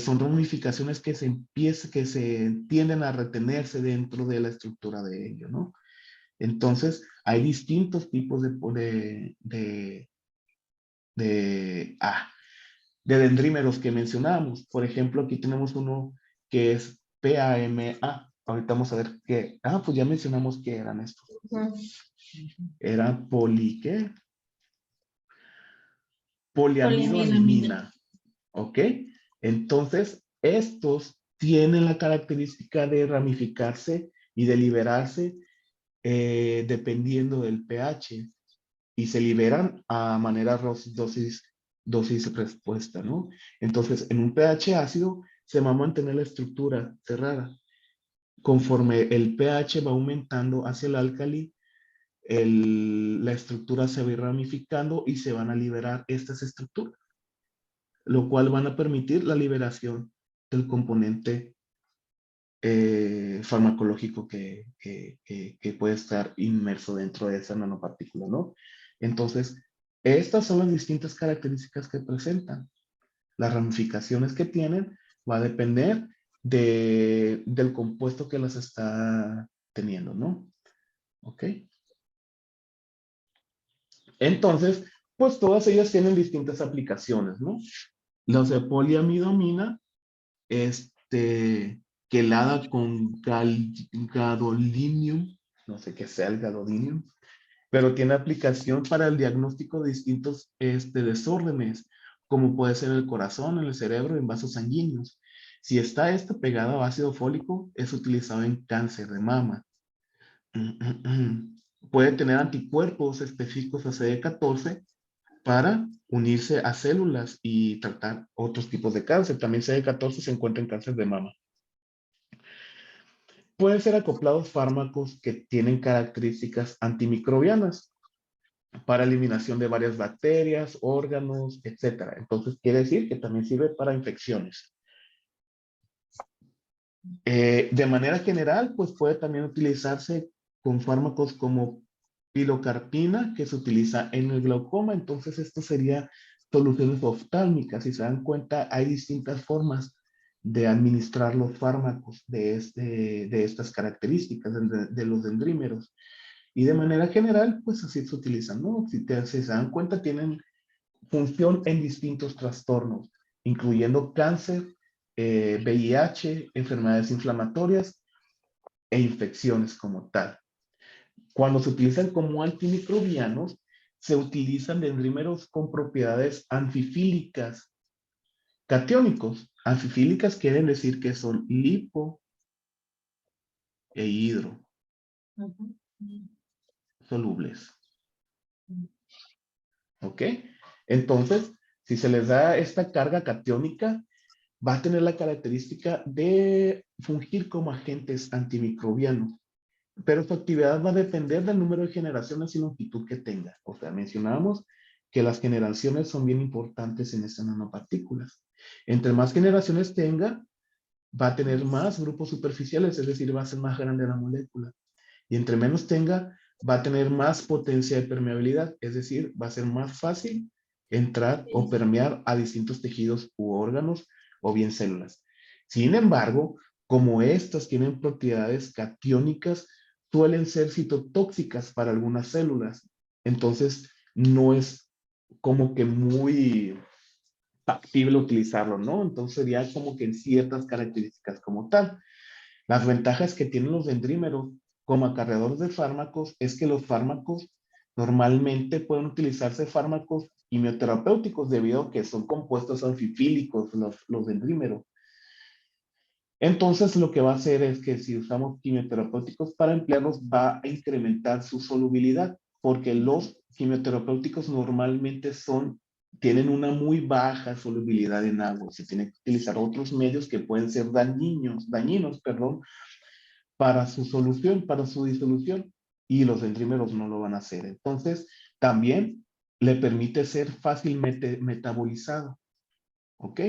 Son ramificaciones que se tienden a retenerse dentro de la estructura de ello, ¿no? Entonces, hay distintos tipos de dendrímeros que mencionamos. Por ejemplo, aquí tenemos uno que es PAMA. Ahorita vamos a ver qué. Pues ya mencionamos que eran estos. Era ¿qué? Poliamidoamina. ¿Ok? Entonces, estos tienen la característica de ramificarse y de liberarse dependiendo del pH. Y se liberan a manera dosis-respuesta, ¿no? Entonces, en un pH ácido se va a mantener la estructura cerrada. Conforme el pH va aumentando hacia el álcali, la estructura se va a ir ramificando y se van a liberar estas estructuras, lo cual van a permitir la liberación del componente farmacológico que puede estar inmerso dentro de esa nanopartícula, ¿no? Entonces, estas son las distintas características que presentan. Las ramificaciones que tienen va a depender del compuesto que las está teniendo, ¿no? ¿Ok? Entonces, pues todas ellas tienen distintas aplicaciones, ¿no? Los de poliamidomina, quelada con gadolinium, no sé qué sea el gadolinium, pero tiene aplicación para el diagnóstico de distintos desórdenes, como puede ser el corazón, el cerebro, en vasos sanguíneos. Si está pegado a ácido fólico, es utilizado en cáncer de mama. Puede tener anticuerpos específicos a CD14 para unirse a células y tratar otros tipos de cáncer. También CD14 se encuentra en cáncer de mama. Pueden ser acoplados fármacos que tienen características antimicrobianas para eliminación de varias bacterias, órganos, etc. Entonces, quiere decir que también sirve para infecciones. De manera general, pues puede también utilizarse con fármacos como pilocarpina, que se utiliza en el glaucoma. Entonces, esto sería soluciones oftálmicas. Si se dan cuenta, hay distintas formas de administrar los fármacos de estas características, de los dendrímeros. Y de manera general, pues así se utilizan, ¿no? Si se dan cuenta, tienen función en distintos trastornos, incluyendo cáncer, VIH, enfermedades inflamatorias e infecciones como tal. Cuando se utilizan como antimicrobianos, se utilizan dendrímeros con propiedades anfifílicas, catiónicos. Anfifílicas quieren decir que son lipo e hidro solubles. ¿Ok? Entonces, si se les da esta carga catiónica, va a tener la característica de fungir como agentes antimicrobianos. Pero su actividad va a depender del número de generaciones y longitud que tenga. O sea, mencionábamos que las generaciones son bien importantes en estas nanopartículas. Entre más generaciones tenga, va a tener más grupos superficiales, es decir, va a ser más grande la molécula. Y entre menos tenga, va a tener más potencia de permeabilidad, es decir, va a ser más fácil entrar o permear a distintos tejidos u órganos o bien células. Sin embargo, como estas tienen propiedades catiónicas, suelen ser citotóxicas para algunas células. Entonces, no es como que muy factible utilizarlo, ¿no? Entonces sería como que en ciertas características como tal. Las ventajas que tienen los dendrímeros como acarreadores de fármacos es que los fármacos normalmente pueden utilizarse fármacos quimioterapéuticos debido a que son compuestos anfifílicos los dendrímeros. Entonces lo que va a hacer es que si usamos quimioterapéuticos para emplearlos va a incrementar su solubilidad porque los quimioterapéuticos normalmente tienen una muy baja solubilidad en agua. Se tiene que utilizar otros medios que pueden ser dañinos, para su solución, para su disolución, y los dendrímeros no lo van a hacer. Entonces, también le permite ser fácilmente metabolizado. ¿Ok?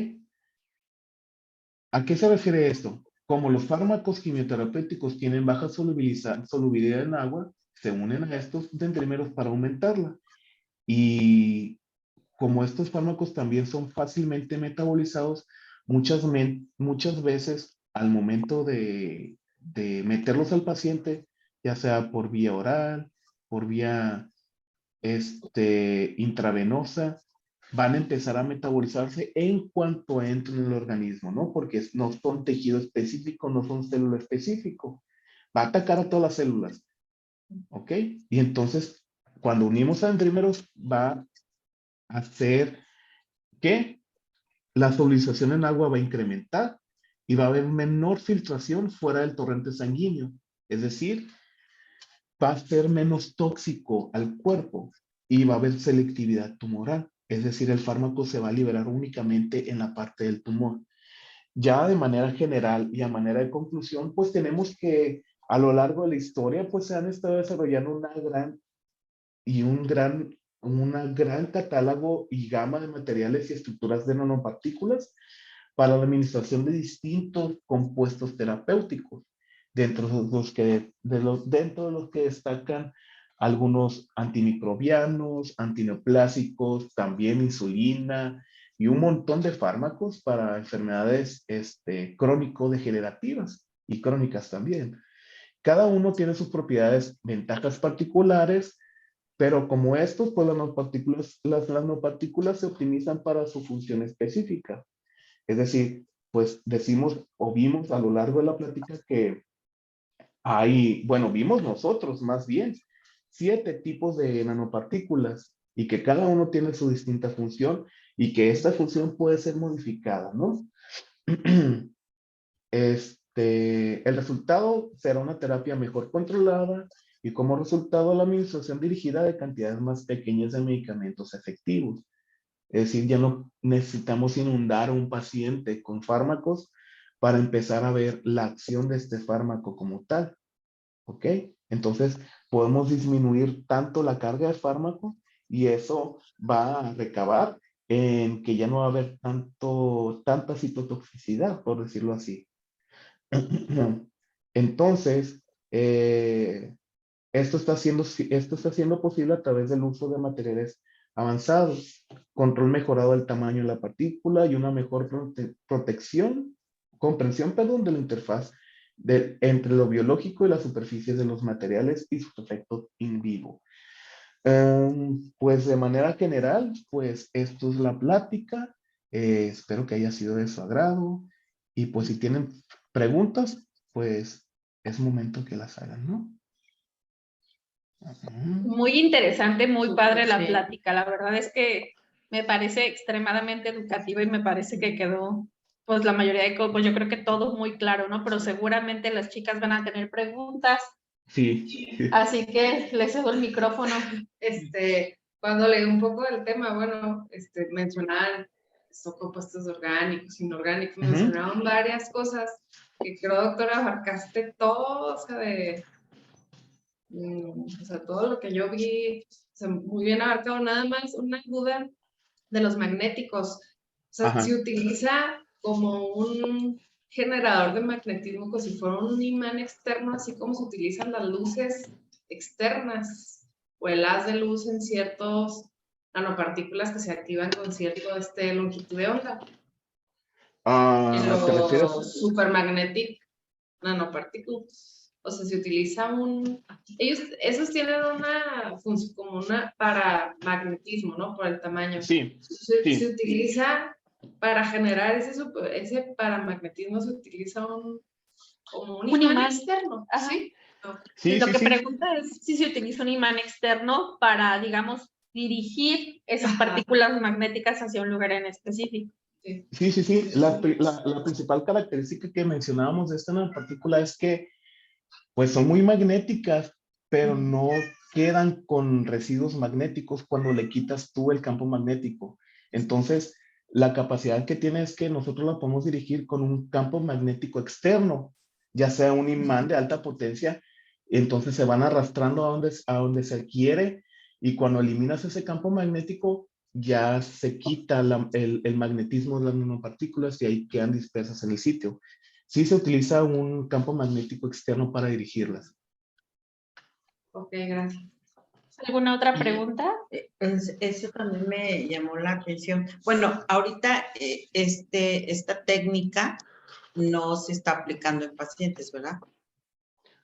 ¿A qué se refiere esto? Como los fármacos quimioterapéuticos tienen baja solubilidad en agua, se unen a estos dendrímeros para aumentarla. Y como estos fármacos también son fácilmente metabolizados, muchas veces al momento de meterlos al paciente, ya sea por vía oral, por vía intravenosa, van a empezar a metabolizarse en cuanto entren en el organismo, ¿no? Porque no son tejido específico, no son célula específico. Va a atacar a todas las células, ¿ok? Y entonces, cuando unimos a dendrímeros, va a hacer que la solubilización en agua va a incrementar y va a haber menor filtración fuera del torrente sanguíneo. Es decir, va a ser menos tóxico al cuerpo y va a haber selectividad tumoral. Es decir, el fármaco se va a liberar únicamente en la parte del tumor. Ya de manera general y a manera de conclusión, pues tenemos que a lo largo de la historia, pues se han estado desarrollando una gran catálogo y gama de materiales y estructuras de nanopartículas para la administración de distintos compuestos terapéuticos, dentro de los que destacan algunos antimicrobianos, antineoplásicos, también insulina y un montón de fármacos para enfermedades crónico-degenerativas y crónicas también. Cada uno tiene sus propiedades, ventajas particulares, pero como estos, pues las nanopartículas se optimizan para su función específica. Es decir, pues decimos o vimos a lo largo de la plática que vimos nosotros más bien 7 tipos de nanopartículas y que cada uno tiene su distinta función y que esta función puede ser modificada, ¿no? El resultado será una terapia mejor controlada y como resultado la administración dirigida de cantidades más pequeñas de medicamentos efectivos. Es decir, ya no necesitamos inundar a un paciente con fármacos para empezar a ver la acción de este fármaco como tal. ¿Ok? Entonces, podemos disminuir tanto la carga de fármaco y eso va a recabar en que ya no va a haber tanta citotoxicidad, por decirlo así. Entonces, esto está siendo posible a través del uso de materiales avanzados, control mejorado del tamaño de la partícula y una mejor comprensión, de la interfaz entre lo biológico y las superficies de los materiales y sus efectos in vivo. Pues de manera general, pues esto es la plática. Espero que haya sido de su agrado. Y pues si tienen preguntas, pues es momento que las hagan, ¿no? Muy interesante, muy padre la Sí. plática. La verdad es que me parece extremadamente educativa y me parece que quedó, pues la mayoría de cosas, yo creo que todo muy claro, ¿no? Pero seguramente las chicas van a tener preguntas. Sí. Así que les cedo el micrófono. Cuando leí un poco del tema, bueno, mencionaban estos compuestos orgánicos, inorgánicos, mencionaban varias cosas que creo, doctora, abarcaste todo, o sea, todo lo que yo vi, o sea, muy bien abarcado. Nada más una duda de los magnéticos. O sea, Ajá. se utiliza como un generador de magnetismo, como si fuera un imán externo, así como se utilizan las luces externas o el haz de luz en ciertos nanopartículas que se activan con cierta longitud de onda. En ¿Te refieres? los supermagnetic nanopartículas. O sea, se utiliza esos tienen una función como una paramagnetismo, ¿no? Por el tamaño. Sí. Se utiliza para generar ese paramagnetismo, se utiliza como un imán externo. Ajá. ¿Sí? Sí, Lo que sí. pregunta es si se utiliza un imán externo para, digamos, dirigir esas partículas magnéticas hacia un lugar en específico. Sí. La principal característica que mencionábamos de esta nanopartícula es que pues son muy magnéticas, pero no quedan con residuos magnéticos cuando le quitas tú el campo magnético. Entonces, la capacidad que tiene es que nosotros la podemos dirigir con un campo magnético externo, ya sea un imán de alta potencia, entonces se van arrastrando a donde se quiere y cuando eliminas ese campo magnético, ya se quita el magnetismo de las nanopartículas y ahí quedan dispersas en el sitio. Sí se utiliza un campo magnético externo para dirigirlas. Ok, gracias. ¿Alguna otra pregunta? Eso también me llamó la atención. Bueno, ahorita esta técnica no se está aplicando en pacientes, ¿verdad?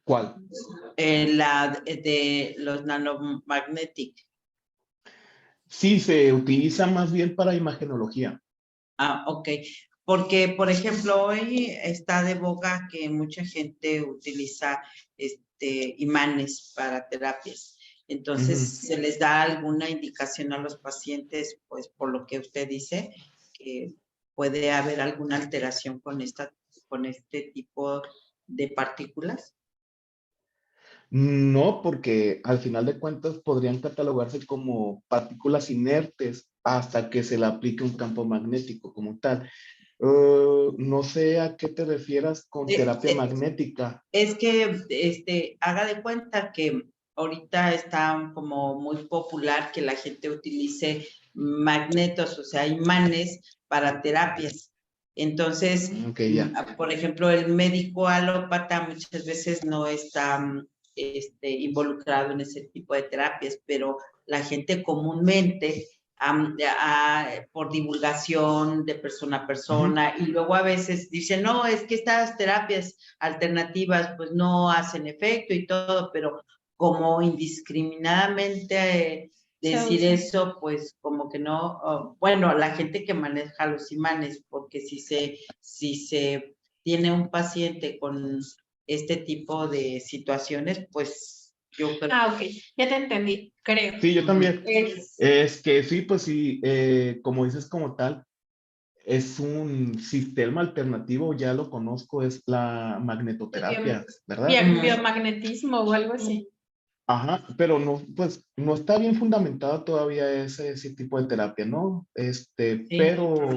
¿Cuál? La de los nanomagnetic. Sí, se utiliza más bien para imagenología. Ah, ok. Porque, por ejemplo, hoy está de boga que mucha gente utiliza imanes para terapias. Entonces, se les da alguna indicación a los pacientes, pues por lo que usted dice, que puede haber alguna alteración con este tipo de partículas. No, porque al final de cuentas podrían catalogarse como partículas inertes hasta que se le aplique un campo magnético como tal. No sé a qué te refieras con terapia magnética. Es que haga de cuenta que ahorita está como muy popular que la gente utilice magnetos, o sea, imanes para terapias. Entonces, Okay, ya. por ejemplo, el médico alópata muchas veces no está involucrado en ese tipo de terapias, pero la gente comúnmente por divulgación de persona a persona, y luego a veces dicen, no, es que estas terapias alternativas pues no hacen efecto y todo, pero como indiscriminadamente decir eso, pues como que no, bueno, la gente que maneja los imanes, porque si se tiene un paciente con este tipo de situaciones, pues yo creo. Ah, ok, ya te entendí, creo. Sí, yo también. Es que sí, pues sí, como dices como tal, es un sistema alternativo, ya lo conozco, es la magnetoterapia, ¿verdad? Biomagnetismo o algo así. Ajá, pero no, pues no está bien fundamentado todavía ese tipo de terapia, ¿no? Pero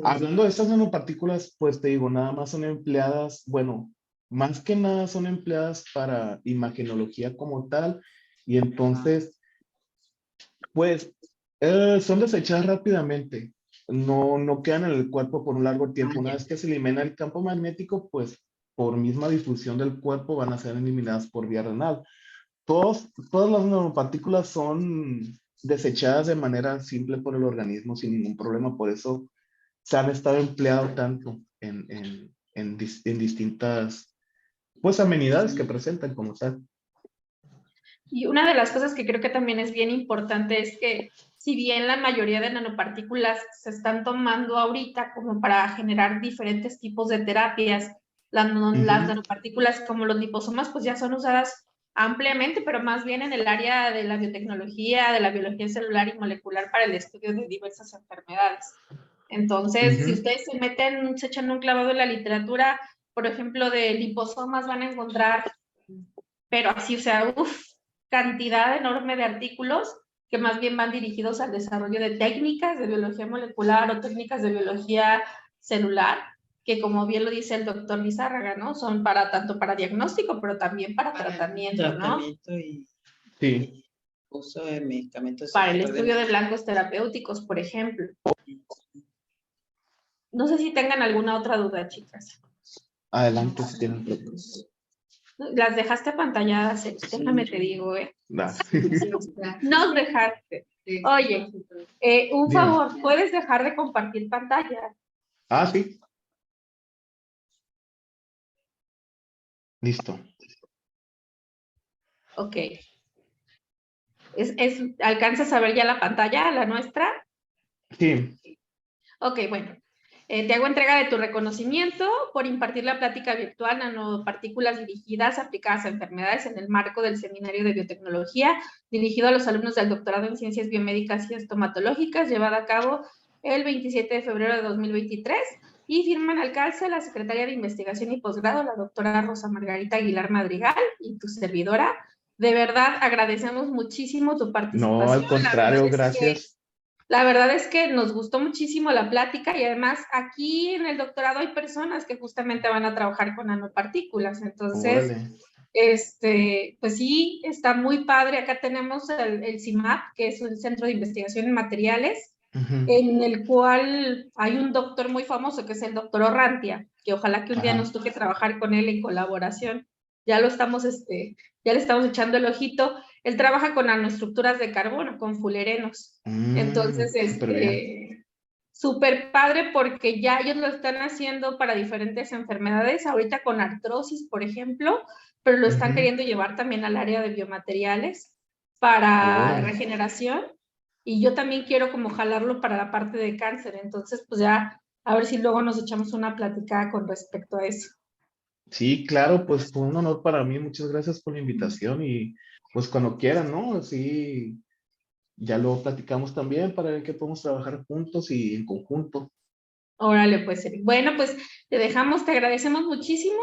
hablando de estas nanopartículas, pues te digo, nada más son empleadas, bueno, más que nada son empleadas para imagenología como tal, y entonces, pues, son desechadas rápidamente, no quedan en el cuerpo por un largo tiempo. Una vez que se elimina el campo magnético, pues, por misma difusión del cuerpo van a ser eliminadas por vía renal. Todas las nanopartículas son desechadas de manera simple por el organismo sin ningún problema, por eso se han estado empleado tanto en distintas, pues, amenidades que presentan como tal. Y una de las cosas que creo que también es bien importante es que si bien la mayoría de nanopartículas se están tomando ahorita como para generar diferentes tipos de terapias, las nanopartículas como los liposomas pues ya son usadas ampliamente, pero más bien en el área de la biotecnología, de la biología celular y molecular para el estudio de diversas enfermedades. Entonces, si ustedes se echan un clavado en la literatura, por ejemplo, de liposomas van a encontrar, pero así, o sea, cantidad enorme de artículos que más bien van dirigidos al desarrollo de técnicas de biología molecular o técnicas de biología celular, que como bien lo dice el doctor Lizárraga, ¿no? Son tanto para diagnóstico, pero también para tratamiento, ¿no? Sí. Uso de medicamentos. Para el estudio de blancos terapéuticos, por ejemplo. No sé si tengan alguna otra duda, chicas. Adelante, si tienen preguntas. Las dejaste apantalladas, déjame te digo, Nah. Nos dejaste. Oye, un favor, ¿puedes dejar de compartir pantalla? Ah, sí. Listo. Ok. ¿Alcanzas a ver ya la pantalla, la nuestra? Sí. Ok, bueno. Te hago entrega de tu reconocimiento por impartir la plática virtual Nanopartículas dirigidas aplicadas a enfermedades en el marco del Seminario de Biotecnología, dirigido a los alumnos del doctorado en Ciencias Biomédicas y Estomatológicas, llevada a cabo el 27 de febrero de 2023, y firman al calce la Secretaria de Investigación y Posgrado, la doctora Rosa Margarita Aguilar Madrigal, y tu servidora. De verdad, agradecemos muchísimo tu participación. No, al contrario, gracias. La verdad es que nos gustó muchísimo la plática y además aquí en el doctorado hay personas que justamente van a trabajar con nanopartículas. Entonces, pues sí, está muy padre. Acá tenemos el CIMAP, que es un centro de investigación en materiales, en el cual hay un doctor muy famoso que es el doctor Orrantia, que ojalá que un día nos toque trabajar con él en colaboración. Ya lo estamos, ya le estamos echando el ojito. Él trabaja con nanoestructuras de carbono, con fulerenos. Entonces, súper padre porque ya ellos lo están haciendo para diferentes enfermedades. Ahorita con artrosis, por ejemplo, pero lo están Ujú. queriendo llevar también al área de biomateriales para Órale. regeneración, y yo también quiero como jalarlo para la parte de cáncer, entonces pues ya a ver si luego nos echamos una platicada con respecto a eso. Sí, claro, pues fue un honor para mí. Muchas gracias por la invitación y pues cuando quieran, ¿no? Sí, ya luego platicamos también para ver qué podemos trabajar juntos y en conjunto. Órale, pues, Eric. Bueno, pues te dejamos, te agradecemos muchísimo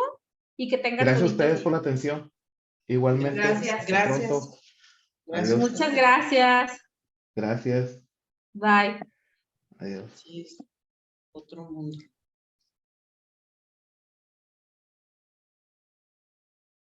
y que tengas Gracias a bonito ustedes por día. la atención. Igualmente, Gracias. hasta pronto. Gracias. Adiós. Muchas gracias. Gracias. Bye. Adiós. Sí, es otro mundo.